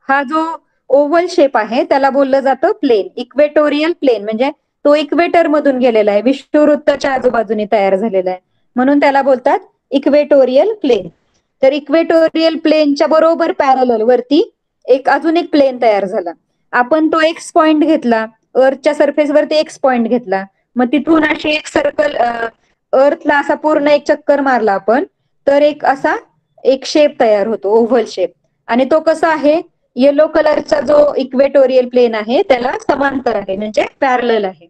हा जो ओव्हल शेप आहे त्याला बोललं जातं प्लेन, इक्वेटोरियल प्लेन, म्हणजे तो इक्वेटर मधून गेलेला आहे, विषुववृत्ताच्या आजूबाजूने तयार झालेला आहे, म्हणून त्याला बोलतात इक्वेटोरियल प्लेन. तर इक्वेटोरियल प्लेनच्या बरोबर पॅरलल वरती अजून एक प्लेन तयार झाला. आपण तो एक्स पॉइंट घेतला, अर्थच्या सरफेस वरती एक्स पॉइंट घेतला, मग तिथून अशी एक सर्कल, अर्थला असा पूर्ण एक चक्कर मारला आपण, तर एक शेप तयार होतो, ओव्हल शेप. आणि तो कसा आहे, येलो कलरचा जो इक्वेटोरियल प्लेन आहे त्याला समांतर आहे, म्हणजे पॅरलल आहे,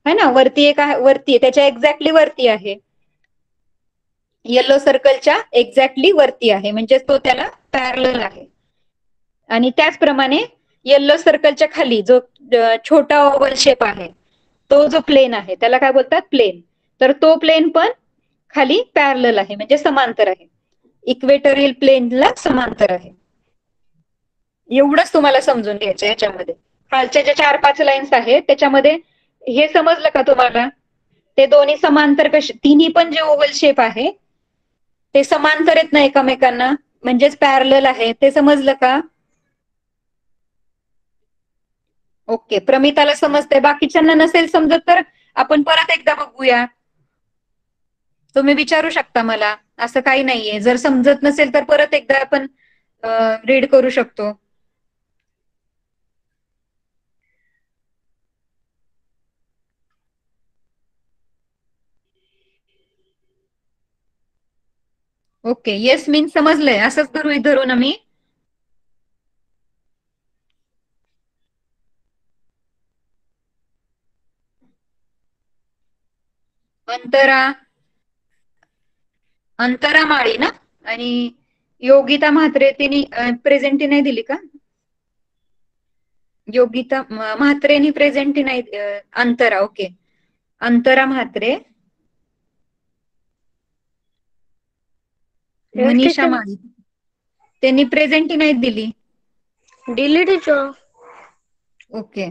है ना. वरती एक आहे, वरती त्याच्या एक्झॅक्टली वरती आहे, येलो सर्कलच्या एक्झॅक्टली वरती आहे, म्हणजे तो त्याला पॅरलल आहे. आणि त्याचप्रमाणे येलो सर्कलच्या खाली जो छोटा ओव्हल शेप आहे, तो जो प्लेन आहे त्याला काय बोलतात, प्लेन. तर तो प्लेन पण खाली पॅरलल आहे, म्हणजे समांतर आहे, इक्वेटोरियल प्लेनला समांतर आहे. एवढंच तुम्हाला समजून घ्यायचं याच्यामध्ये. खालच्या ज्या 4-5 लाईन्स आहेत त्याच्यामध्ये हे समजलं का तुम्हाला, ते दोन्ही समांतर कसे, तिन्ही पण जे ओव्हल शेप आहे ते समांतर आहेत ना एकमेकांना, म्हणजेच पॅरलल आहे, ते समजलं का? ओके, प्रमिताला समजतंय, बाकीच्यांना नसेल समजत तर आपण परत एकदा बघूया, तुम्ही विचारू शकता मला, असं काही नाहीये. जर समजत नसेल तर परत एकदा आपण रीड करू शकतो. ओके, येस मीन समजलंय, असंच धरून आम्ही. अंतरा माळी ना, आणि योगिता म्हात्रे तिने प्रेझेंटी नाही दिली का? योगिता म्हात्रेनी प्रेझेंटी नाही, अंतरा, ओके, अंतरा म्हात्रे, मनीषा माळी, त्यांनी प्रेझेंटी नाही दिली. दिली टीचर. ओके,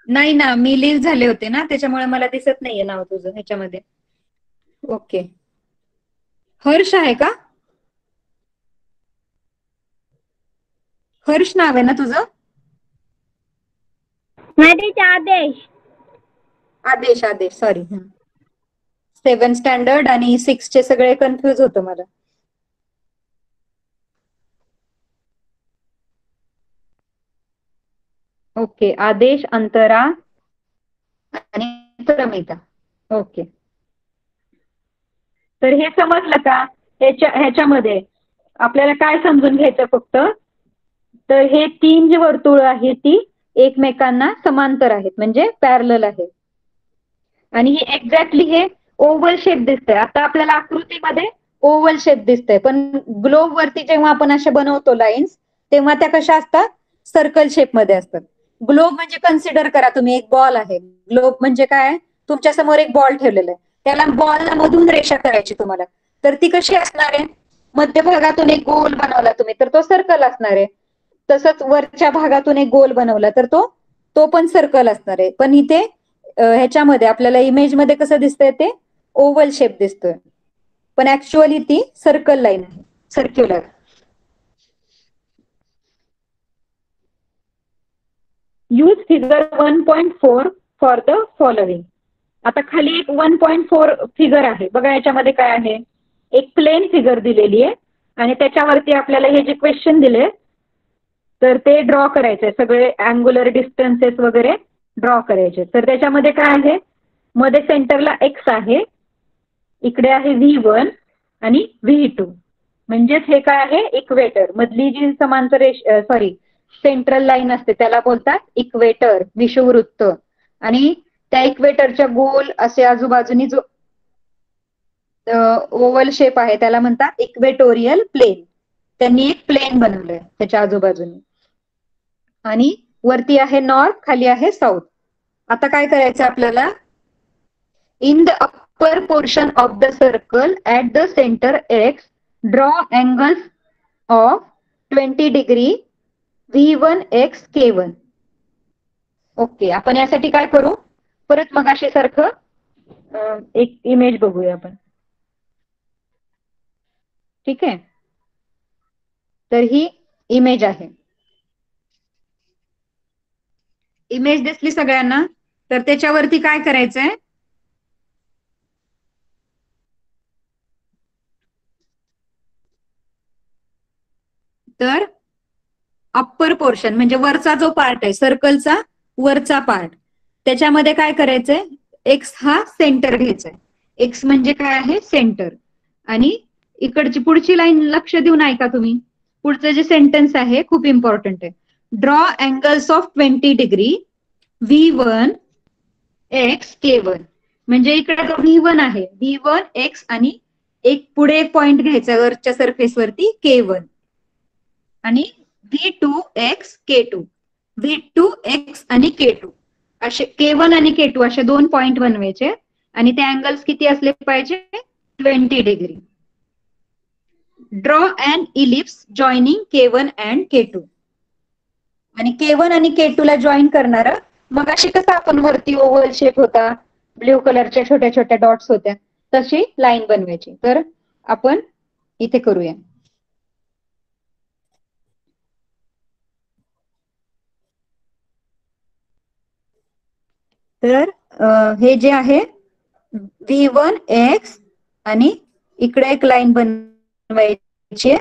नाही ना, मी लीव झाले होते ना, त्याच्यामुळे मला दिसत नाहीये नाव तुझं ह्याच्यामध्ये. ओके, हर्ष आहे का? हर्ष नाव आहे ना तुझं? आदेश. आदेश, आदेश, सॉरी. 7th स्टँडर्ड आणि 6 चे सगळे कन्फ्युज होतं मला. ओके, आदेश, अंतरा आणि प्रमिता. ओके, तर हे समजलं का? ह्याच्यामध्ये आपल्याला काय समजून घ्यायचं फक्त, तर हे 3 जी वर्तुळ आहेत ती एकमेकांना समांतर आहेत, म्हणजे पॅरलल आहे, आणि ही एक्झॅक्टली हे ओव्हल शेप दिसतंय. आता आपल्याला आकृतीमध्ये ओव्हल शेप दिसतंय, पण ग्लोब वरती जेव्हा आपण अशा बनवतो लाईन्स, तेव्हा त्या कशा असतात, सर्कल शेप मध्ये असतात. ग्लोब म्हणजे कन्सिडर करा तुम्ही, एक बॉल आहे. ग्लोब म्हणजे काय, तुमच्या समोर एक बॉल ठेवलेला आहे, त्याला बॉलला मधून रेषा करायची तुम्हाला, तर ती कशी असणार आहे, मध्यभागातून एक गोल बनवला तुम्ही तर तो सर्कल असणार आहे. तसंच वरच्या भागातून एक गोल बनवला तर तो तो पण सर्कल असणार आहे. पण इथे ह्याच्यामध्ये आपल्याला इमेज मध्ये कसं दिसतंय ते ओव्हल शेप दिसतोय, पण ऍक्च्युअली ती सर्कल लाईन आहे, circular. Use figure 1.4 for the following. आता खाली एक 1.4 फिगर आहे बघा, याच्यामध्ये काय आहे, एक प्लेन फिगर दिलेली आहे आणि त्याच्यावरती आपल्याला हे जे क्वेश्चन दिले तर ते ड्रॉ करायचे, सगळे अँग्युलर डिस्टन्सेस वगैरे ड्रॉ करायचे. तर त्याच्यामध्ये काय आहे, मध्ये सेंटरला एक्स आहे, इकडे आहे V1 आणि V2, म्हणजेच हे काय आहे, इक्वेटर. मधली जी समांतर सॉरी सेंट्रल लाईन असते त्याला बोलतात इक्वेटर, विषुववृत्त. आणि त्या इक्वेटरच्या गोल असे आजूबाजूनी जो ओव्हल शेप आहे त्याला म्हणतात इक्वेटोरियल प्लेन. त्यांनी एक प्लेन बनवलंय त्याच्या आजूबाजूनी, आणि वरती आहे नॉर्थ, खाली आहे साऊथ. आता काय करायचं आपल्याला, in the upper portion of the circle at the centre x draw angles of 20 degree V1x K1. Okay, आपण यासाठी काय करू, परत मगाशी सारखं एक इमेज बघूया आपण. ठीक आहे, तर ही इमेज आहे. इमेज दिसली सगळ्यांना, तर त्याच्यावरती काय करायचंय, तर अप्पर पोर्शन म्हणजे वरचा जो पार्ट आहे सर्कलचा, वरचा पार्ट, त्याच्यामध्ये काय करायचंय, एक्स हा सेंटर घ्यायचाय. एक्स म्हणजे काय आहे, सेंटर. आणि इकडची पुढची लाईन लक्ष देऊन ऐका तुम्ही, पुढचं जे सेंटेन्स आहे खूप इम्पॉर्टंट आहे. Draw angles of 20 degree V1 x K1. म्हणजे इकडे जो V1 आहे, V1 x आणि एक पुढे एक पॉइंट घ्यायचा वरच्या सरफेस वरती K1, आणि V2x K2, V2x आणि K2 असे, K1 आणि K2 असे दोन पॉइंट बनवायचे. आणि ते अँगल्स किती असले पाहिजे, 20 degree. Draw and ellipse joining K1 and K2. आणि K1 आणि K2 ला जॉईन करणार, मग अशी कसं आपण वरती ओव्हल शेप होता, ब्ल्यू कलरच्या छोट्या छोट्या डॉट्स होत्या, तशी लाईन बनवायची. तर आपण इथे करूया. तर हे जे आहे V1x आणि इकडे एक लाईन बनवायची.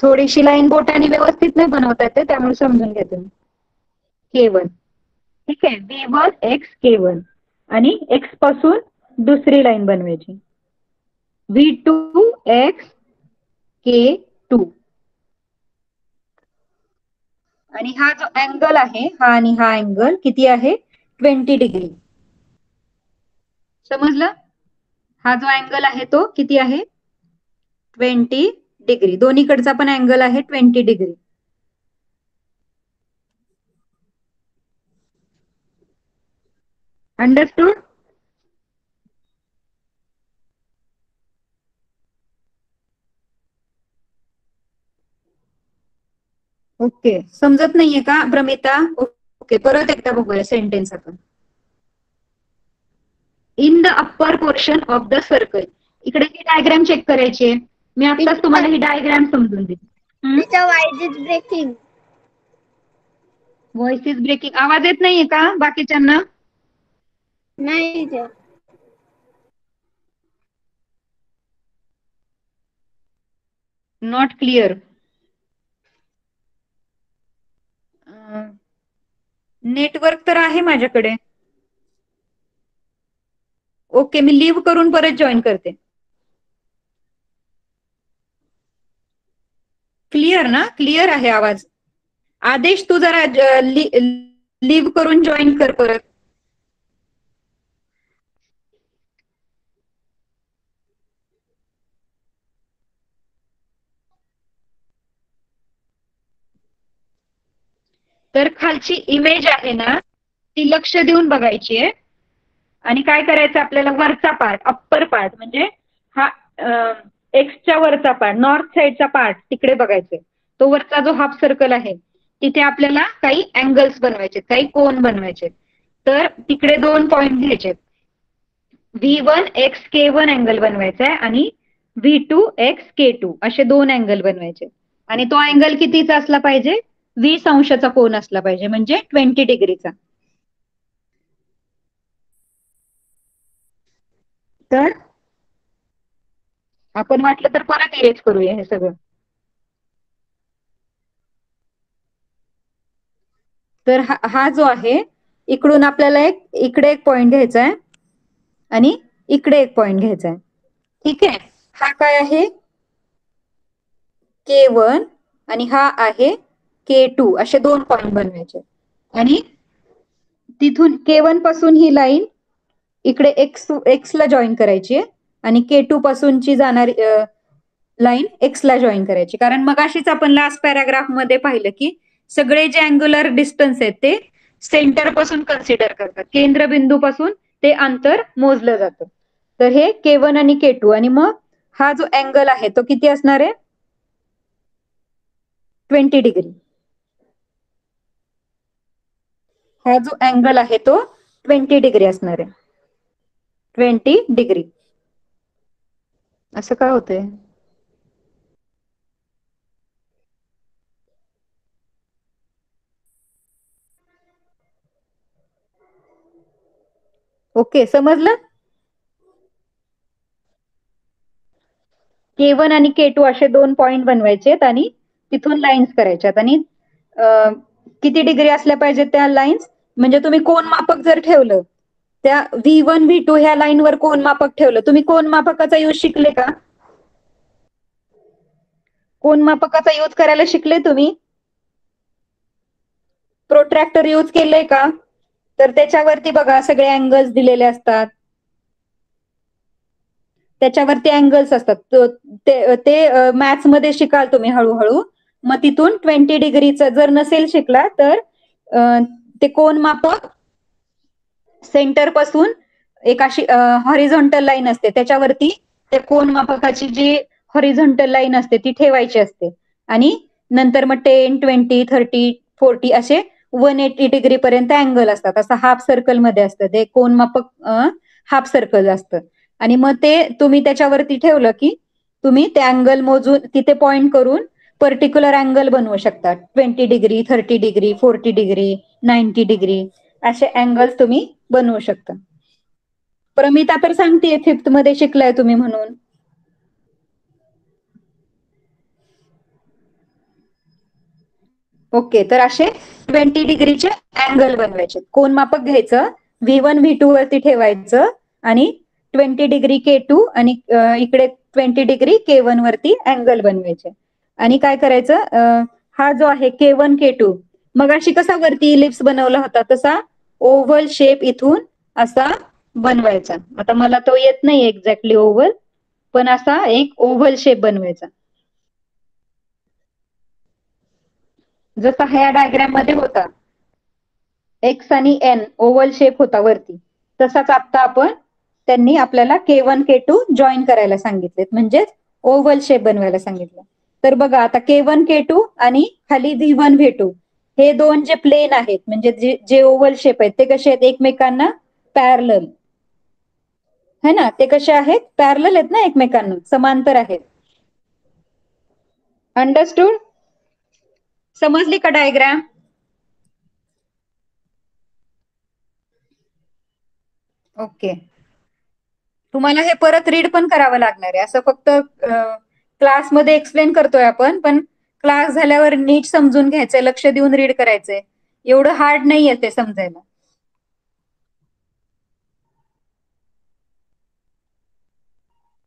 थोडीशी लाईन बोटाने व्यवस्थित नाही बनवता येते, त्यामुळे समजून घ्या तुम्ही. K1, ठीक आहे, V1x K1, आणि एक्स पासून दुसरी लाईन बनवायची, V2x K2. आणि हा जो अँगल आहे, हा आणि हा अँगल किती आहे, 20 डिग्री. समजलं, हा जो अँगल आहे तो किती आहे, 20 डिग्री. दोन्हीकडचा पण अँगल आहे 20 डिग्री. अंडरस्टूड. ओके, समजत नाहीये का प्रमिता? ओके, परत एकदा बघूया सेंटेन्स आपण. In the upper portion of the circle. इकडे ही डायग्राम चेक करायची आहे, मी आताच तुम्हाला ही डायग्राम समजून दिली. Voice is breaking. Voice is breaking, आवाज येत नाहीये का बाकीच्यांना? नाही, नॉट क्लिअर. नेटवर्क तर आहे माझ्याकडे. ओके, मी लिव्ह करून परत जॉईन करते. क्लिअर ना, क्लिअर आहे आवाज. आदेश तू जरा लिव्ह करून जॉईन कर परत. तर खालची इमेज आहे ना, ती लक्ष देऊन बघायची आहे. आणि काय करायचं आपल्याला, वरचा पार्ट, अप्पर पार्ट म्हणजे हा एक्सच्या वरचा पार्ट, नॉर्थ साइडचा पार्ट तिकडे बघायचे. तो वरचा जो हाफ सर्कल आहे तिथे आपल्याला काही अँगल्स बनवायचे, काही कोन बनवायचे. तर तिकडे 2 पॉइंट घ्यायचे. V1 अँगल बनवायचा आहे आणि V2 असे 2 अँगल बनवायचे. आणि तो अँगल कितीचा असला पाहिजे? 20 अंशाचा कोन असला पाहिजे, म्हणजे 20 डिग्रीचा. तर आपण वाटलं तर परत इरेज करूया हे सगळं. तर हा जो आहे, इकडून आपल्याला इकडे एक पॉइंट घ्यायचा आहे आणि इकडे एक पॉइंट घ्यायचा आहे. ठीक आहे. हा काय आहे? K1 आणि हा आहे K2, असे 2 पॉइंट बनवायचे. आणि तिथून K1 पासून ही लाईन इकडे एक्स ला जॉईन करायची आहे आणि K2 पासूनची जाणारी लाईन एक्स ला जॉईन करायची. कारण मग अशीच आपण लास्ट पॅराग्राफ मध्ये पाहिलं की सगळे जे अँग्युलर डिस्टन्स आहेत ते सेंटर पासून कन्सिडर करतात, केंद्रबिंदू पासून ते अंतर मोजलं जातं. तर हे K1 आणि K2. आणि मग हा जो अँगल आहे तो किती असणार आहे? 20 डिग्री. हा जो अँगल आहे तो 20 डिग्री असणार आहे. 20 डिग्री. असं काय होतंय? ओके, समजलं? K1 आणि K2 असे 2 पॉइंट बनवायचे आणि तिथून लाईन्स करायच्यात. आणि किती डिग्री असल्या पाहिजेत त्या लाईन्स? म्हणजे तुम्ही कोन मापक जर ठेवलं, त्या V1 V2 ह्या लाईनवर कोन मापक ठेवलं, तुम्ही कोन मापकाचा यूज शिकले का? कोन मापकाचा यूज करायला शिकले तुम्ही? प्रोट्रॅक्टर यूज केलंय का? तर त्याच्यावरती बघा सगळे अँगल्स दिलेले असतात. त्याच्यावरती अँगल्स असतात. ते मॅथ्स मध्ये शिकाल तुम्ही हळूहळू. मग तिथून 20 डिग्रीचं जर नसेल शिकला तर ते कोन मापक सेंटर पासून एक अशी हॉरिझॉन्टल लाईन असते, त्याच्यावरती ते कोन मापकाची जी हॉरिझॉन्टल लाईन असते ती ठेवायची असते. आणि नंतर मग 10, 20, 30, 40 असे 180 डिग्री पर्यंत अँगल असतात. असं हाफ सर्कल मध्ये असतं ते कोन मापक, हाफ सर्कल असतं. आणि मग ते तुम्ही त्याच्यावरती ठेवलं की तुम्ही ते अँगल मोजून तिथे पॉइंट करून पर्टिक्युलर अँगल बनवू शकता. 20 डिग्री, 30 डिग्री, 40 डिग्री, 90 डिग्री असे अँगल तुम्ही बनवू शकता. प्रमिता तर सांगतेय 5th मध्ये शिकलाय तुम्ही म्हणून. ओके, तर असे 20 डिग्रीचे अँगल बनवायचे. कोन मापक घ्यायचं, V1 V2 वरती ठेवायचं आणि 20 डिग्री K2 आणि इकडे 20 डिग्री K1 वरती अँगल बनवायचे. आणि काय करायचं, हा जो आहे K1 K2 मग अशी कसा वरती इलिप्स बनवला होता तसा ओव्हल शेप इथून असा बनवायचा. आता मला तो येत नाही एक्झॅक्टली ओव्हल, पण असा एक ओव्हल शेप बनवायचा. जसा ह्या डायग्राम मध्ये होता, एक्स आणि एन ओव्हल शेप होता वरती, तसाच आता आपण त्यांनी आपल्याला K1 K2 जॉईन करायला सांगितलेत, म्हणजेच ओव्हल शेप बनवायला सांगितलं. तर बघा आता K1 K2 आणि खाली V1 V2 हे 2 जे प्लेन आहेत, म्हणजे जे ओव्हल शेप आहेत ते कसे आहेत? एकमेकांना पॅरलल है ना. ते कसे आहेत? पॅरलल आहेत ना, एकमेकांना समांतर आहेत. अंडरस्टूड? समजली का डायग्राम? ओके. तुम्हाला हे परत रीड पण करावं लागणार आहे. असं फक्त क्लासमध्ये एक्सप्लेन करतोय आपण, पण क्लास झाल्यावर नीट समजून घ्यायचंय, लक्ष देऊन रीड करायचंय. एवढं हार्ड नाहीये ते समजायला.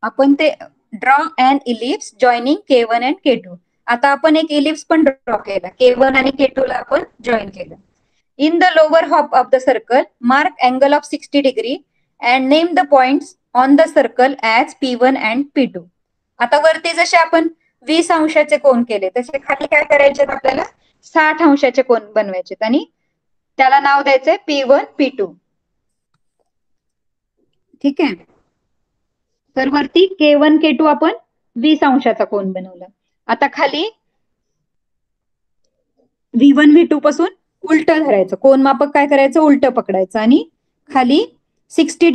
आपण ते draw and ellipse joining K1 and K2. आता आपण एक इलिप्स पण ड्रॉ केला, K1 आणि K2 ला आपण जॉईन केलं. In the lower half of the circle mark angle of 60 degree and name the points on the circle as P1 and P2. आता वरती जसे आपण 20 अंशाचे कोन केले तसे खाली काय करायचे? आपल्याला 60 अंशाचे कोन बनवायचे आणि त्याला नाव द्यायचंय P1 P2. ठीक आहे. तर वरती K1 K2 आपण 20 अंशाचा कोन बनवला. आता खाली V1 V2 पासून उलट धरायचं. कोन मापक काय करायचं, उलट पकडायचं आणि खाली 60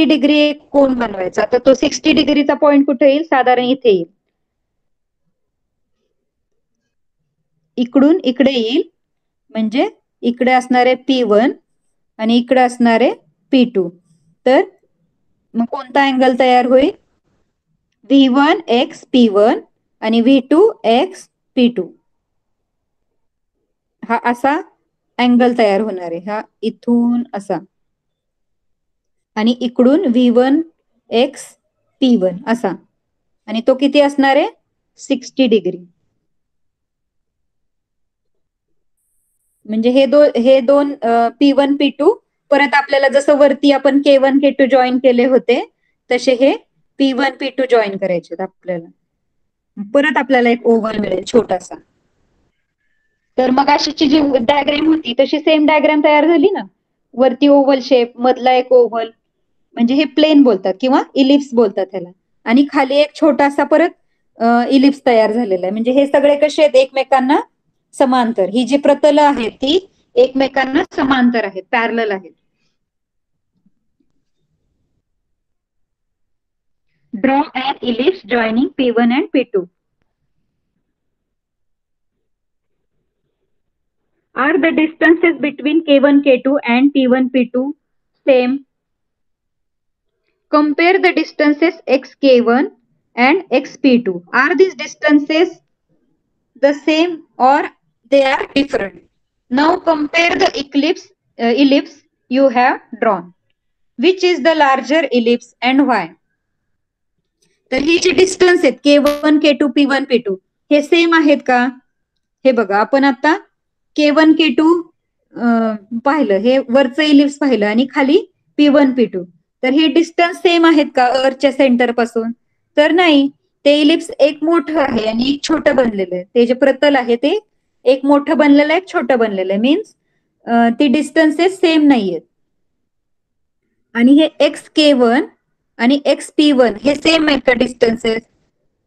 डिग्री एक कोन बनवायचा. तर तो 60 डिग्रीचा पॉइंट कुठे येईल, साधारण इथे येईल. इकडून इकडे येईल, म्हणजे इकडे असणारे P1 आणि इकडे असणारे P2. तर मग कोणता अँगल तयार होईल, V1 x P1 आणि V2 x P2. हा असा अँगल तयार होणार आहे, हा इथून असा, आणि इकडून V1 x P1 असा, आणि तो किती असणार आहे, 60 डिग्री. म्हणजे हे दोन P1 P2 परत आपल्याला जसं वरती आपण K1 K2 जॉईन केले होते तसे हे P1 P2 जॉईन करायचे आपल्याला. परत आपल्याला एक ओव्हल मिळेल छोटासा. तर मग अशीची जी डायग्राम होती तशी सेम डायग्राम तयार झाली ना. वरती ओव्हल शेप, मधला एक ओव्हल, म्हणजे हे प्लेन बोलतात किंवा इलिप्स बोलतात ह्याला. आणि खाली एक छोटासा परत इलिप्स तयार झालेला आहे. म्हणजे हे सगळे कसे आहेत, एकमेकांना समांतर. ही जी प्रतलं आहेत ती एकमेकांना समांतर आहेत, पॅरलल आहेत. Draw an ellipse joining P1 and P2. Are the distances between K1 K2 and P1 P2 same? Compare the distances xk1 and xp2. Are these distances the same or they are different? Now compare the ellipse you have drawn. Which is the larger ellipse and why? तर ही जी distance आहेत K1 K2 P1 P2 हे same आहेत का? हे बघा, आपण आता K1 K2 पाहिलं, हे वरचं इलिप्स पाहिलं आणि खाली P1 P2. तर हे डिस्टन्स सेम आहेत का अर्थच्या सेंटर पासून? तर नाही. ते इलिप्स एक मोठं आहे आणि एक छोटं बनलेलं आहे. ते जे प्रतल आहे ते एक मोठं बनलेलं आहे, एक छोटं बनलेलं आहे. मीन्स ती डिस्टन्सेस सेम नाहीयेत. आणि हे XK1 आणि XP1 हे सेम आहेत का डिस्टन्सेस?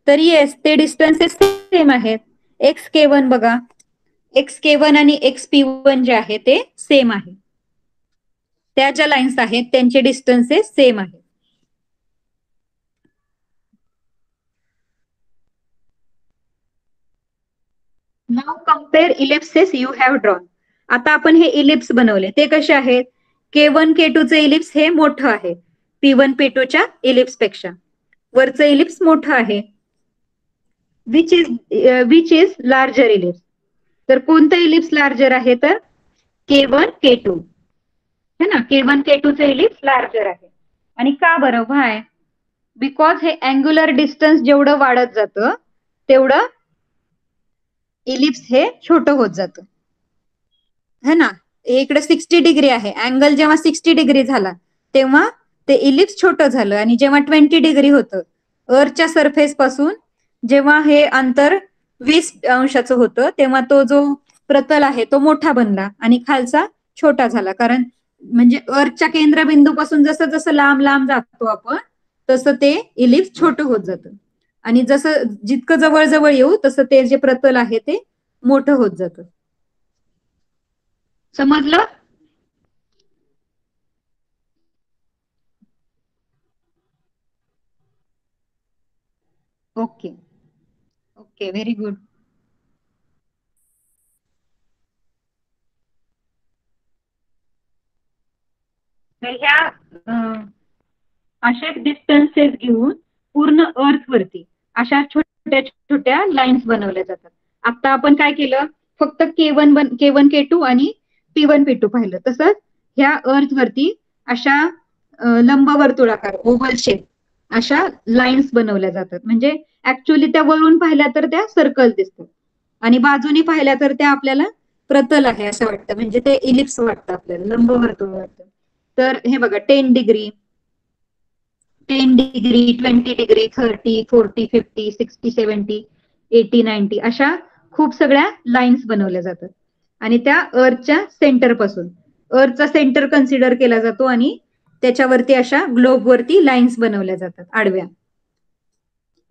तर येस, ते डिस्टन्सेस सेम आहेत. XK1 बघा, XK1 आणि XP1 जे आहे ते सेम आहे. त्या ज्या लाईन्स आहेत त्यांचे डिस्टन्सेस सेम आहेत. Now compare ellipses you have drawn. आता आपण हे इलिप्स बनवले, ते कसे आहेत, K1 K2 चे इलिप्स हे मोठं आहे P1 P2 च्या इलिप्स पेक्षा. वरचं इलिप्स मोठं आहे. Which is larger ellipse. तर कोणतं इलिप्स लार्जर आहे, तर K1 K2 है ना. K1 K2 चे इलिप्स लार्जर आहे. आणि का बरं, व्हाय? बिकॉज हे अँग्युलर डिस्टन्स जेवढं वाढत जातं तेवढं इलिप्स हे छोटं होत जातं, है ना. इकडे 60 डिग्री आहे, अँगल जेव्हा 60 डिग्री झाला तेव्हा ते इलिप्स छोटं झालं. आणि जेव्हा 20 डिग्री होतं अर्थच्या सरफेस पासून, जेव्हा हे अंतर 20 अंशाचं होतं तेव्हा तो जो प्रतल आहे तो मोठा बनला आणि खालचा छोटा झाला. कारण म्हणजे अर्थच्या केंद्रबिंदूपासून जसं जसं लांब लांब जातो आपण तसं ते इलिप्स छोटं होत जातं. आणि जसं जितकं जवळ जवळ येऊ तसं ते जे प्रतल आहे ते मोठं होत जातं. समजलं? Okay okay, very good. तर ह्या अशा डिस्टन्सेस घेऊन पूर्ण अर्थ वरती अशा छोट्या छोट्या लाईन्स बनवल्या जातात. आता आपण काय केलं, फक्त K1 K2 आणि P1 P2 पाहिलं. तसंच ह्या अर्थ वरती अशा लंबवर्तुळाकार ओव्हल शेप अशा लाईन्स बनवल्या जातात. म्हणजे ऍक्च्युअली त्या वरून पाहिल्या तर त्या सर्कल दिसतात आणि बाजूनी पाहिल्या तर त्या आपल्याला प्रतल आहे असं वाटतं. म्हणजे ते इलिप्स वाटतं आपल्याला, लंबवर्तुळ वाटतं. तर हे बघा, 10 डिग्री 20 डिग्री 30 40 50 60 70 80 90 अशा खूप सगळ्या लाईन्स बनवल्या जातात. आणि त्या अर्थच्या सेंटर पासून, अर्थचा सेंटर कन्सिडर केला जातो आणि त्याच्यावरती अशा ग्लोब वरती लाईन्स बनवल्या जातात आडव्या.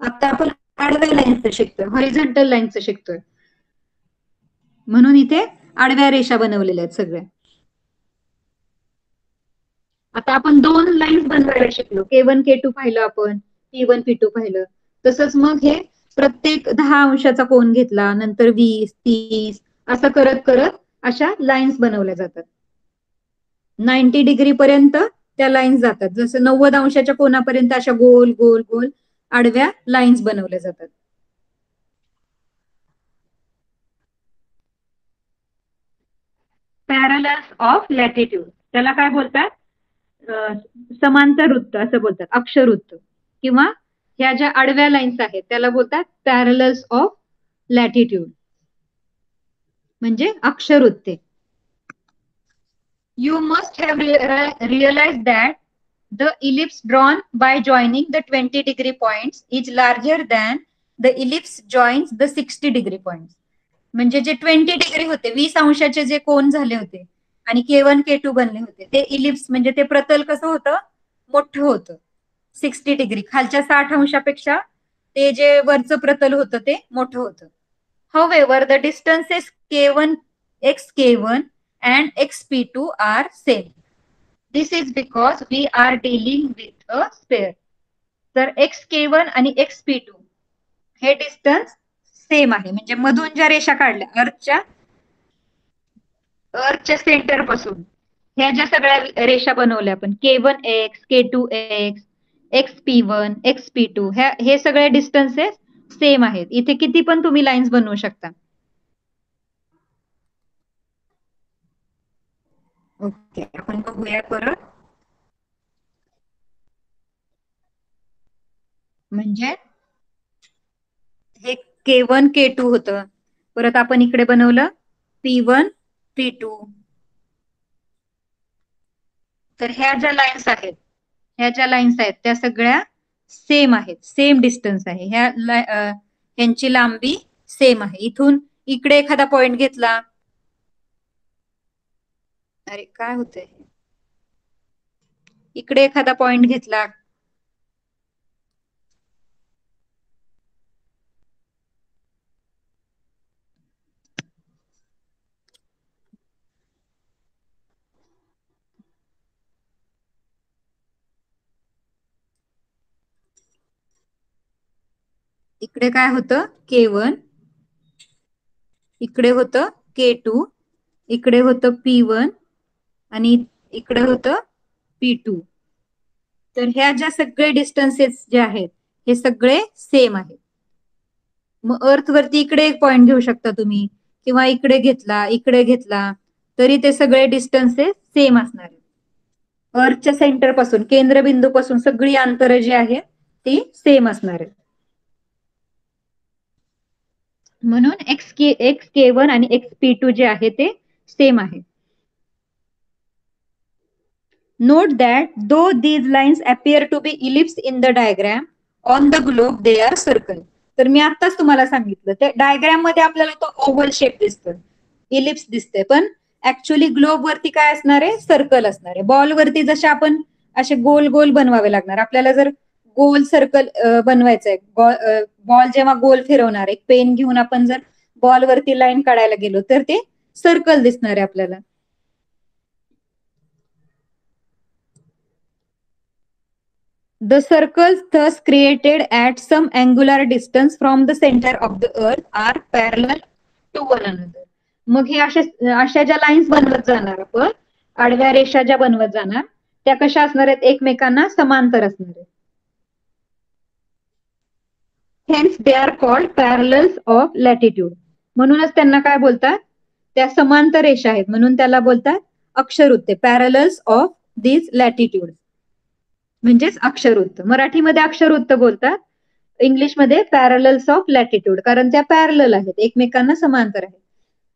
आता आपण आडव्या लाईनचं शिकतोय, हॉरिझॉन्टल लाईनचं शिकतोय, म्हणून इथे आडव्या रेषा बनवलेल्या आहेत सगळ्या. आता आपण 2 लाईन्स बनवायला शिकलो, K1 K2 पाहिलं आपण, P1 P2 पाहिलं. तसंच मग हे प्रत्येक 10 अंशाचा कोन घेतला, नंतर 20, 30 असं करत करत अशा लाईन्स बनवल्या जातात. 90 डिग्री पर्यंत त्या लाईन्स जातात, जसं 90 अंशाच्या कोनापर्यंत अशा गोल गोल गोल आडव्या लाईन्स बनवल्या जातात. पॅरलल्स ऑफ लॅटिट्यूड त्याला काय बोलतात? समांतर वृत्त असं बोलतात, अक्षवृत्त, किंवा ह्या ज्या आडव्या लाईन्स आहेत त्याला बोलतात पॅरलल्स ऑफ लॅटिट्यूड, म्हणजे अक्षवृत्ते. You must have realized that the ellipse drawn by joining the 20 degree points is larger than the ellipse joins the 60 degree points. म्हणजे जे 20 डिग्री होते, 20 अंशाचे जे कोन झाले होते आणि K1 K2 बनले होते, ते इलिप्स म्हणजे ते प्रतल कसं होतं? मोठं होतं. 60 डिग्री खालच्या 60 अंशापेक्षा ते जे वरचं प्रतल होतं ते मोठं होतं. However, the distances K1 x K1 and xp2 are same. This is because we are dealing with a sphere. तर xk1 आणि xp2 हे डिस्टन्स सेम आहे, म्हणजे मधून ज्या रेषा काढल्या अर्थच्या सेंटर पासून ह्या ज्या सगळ्या रेषा बनवल्या आपण, K1x, K2x, xp1, xp2 हे सगळे डिस्टन्सेस सेम आहेत. इथे किती पण तुम्ही लाईन्स बनवू शकता. ओके, आपण बघूया परत. म्हणजे हे K1 K2 होतं, परत आपण इकडे बनवलं P1 P2. तर ह्या ज्या लाईन्स आहेत त्या सगळ्या सेम आहेत, सेम डिस्टन्स आहे. ह्यांची लांबी सेम आहे. इथून इकडे एखादा पॉइंट घेतला, अरे काय होतंय, इकडे एखादा पॉइंट घेतला, इकडे काय होतं K1, इकडे होतं K2, इकडे होतं P1 आणि इकडे होतं P2. तर ह्या ज्या सगळे डिस्टन्सेस जे आहेत हे सगळे सेम आहेत. मग अर्थ वरती इकडे एक पॉइंट घेऊ शकता तुम्ही, किंवा इकडे घेतला तरी ते सगळे डिस्टन्सेस सेम असणार आहेत. अर्थच्या सेंटर पासून, केंद्रबिंदू पासून सगळी अंतर जी आहेत ती सेम असणार आहेत. म्हणून xk1 आणि xp2 जे आहे ते सेम आहे. Note that though these lines appear to be ellipse in the diagram, on the globe they are circle. तर मी आत्ताच तुम्हाला सांगितलं, त्या डायग्राम मध्ये आपल्याला तो ओव्हल शेप दिसतोय, इलिप्स दिसते, पण ऍक्च्युअली ग्लोब वरती काय असणार आहे? सर्कल असणार आहे. बॉल वरती जसे आपण असे गोल गोल बनवावे लागणार आपल्याला. जर गोल सर्कल बनवायचंय, बॉल जेव्हा गोल फिरवणार, एक पेन घेऊन आपण जर बॉल वरती लाईन काढायला गेलो तर ते सर्कल दिसणार आहे आपल्याला. The circles thus created at some angular distance from the center of the earth are parallel to one another. मग हे अशा ज्या लाईन्स बनवत जाणार आपण, आडव्या रेषा ज्या बनवत जाणार त्या कशा असणार आहेत? एकमेकांना समांतर असणार आहेत. Hence they are called parallels of latitude. म्हणूनच त्यांना काय बोलतात? त्या समांतर रेषा आहेत म्हणून त्याला बोलतात अक्षवृत्ते, पॅरलल्स ऑफ दीज लॅटिट्यूड, म्हणजेच अक्षरवृत्त. मराठीमध्ये अक्षरवृत्त बोलतात, इंग्लिशमध्ये पॅरलल्स ऑफ लॅटिट्यूड, कारण त्या पॅरलल आहेत, एकमेकांना समांतर आहेत.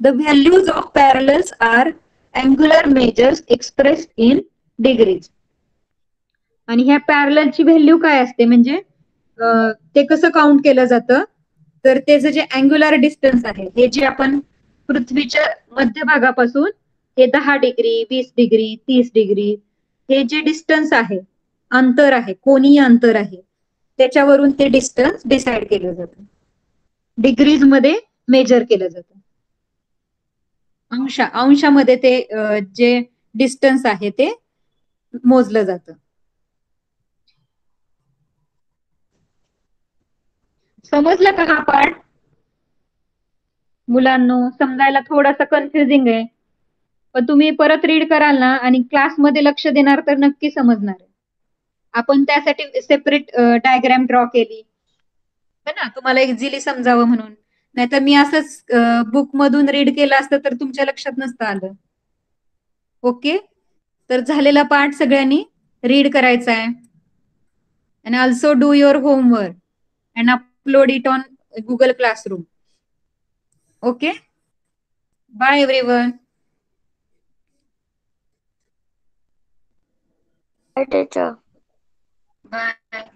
The values of parallels are angular measures expressed in degrees. आणि ह्या पॅरललची व्हॅल्यू काय असते, म्हणजे ते कसं काउंट केलं जातं? तर त्याचं जे अँग्युलर डिस्टन्स आहे, हे जे आपण पृथ्वीच्या मध्यभागापासून हे 10 डिग्री, 20 डिग्री, 30 डिग्री हे जे डिस्टन्स आहे, अंतर आहे, कोनीय अंतर आहे, त्याच्यावरून ते डिस्टन्स डिसाइड केलं जातं. डिग्रीज मध्ये मेजर केलं जातं. अंशामध्ये ते जे डिस्टन्स आहे ते मोजलं जातं. समजलं का हा पार्ट? मुलांनो, समजायला थोडासा कन्फ्युजिंग आहे, पण तुम्ही परत रीड कराल ना आणि क्लासमध्ये लक्ष देणार तर नक्की समजणार आहे. आपण त्यासाठी सेपरेट डायग्राम ड्रॉ केली है ना, तुम्हाला इझिली समजावं म्हणून. नाहीतर मी असंच बुक मधून रीड केलं असतं तर तुमच्या लक्षात नसतं आलं. ओके, तर झालेला पार्ट सगळ्यांनी रीड करायचा आहे. and also do your homework and upload it on Google Classroom. Okay, bye everyone. Teacher. Bye.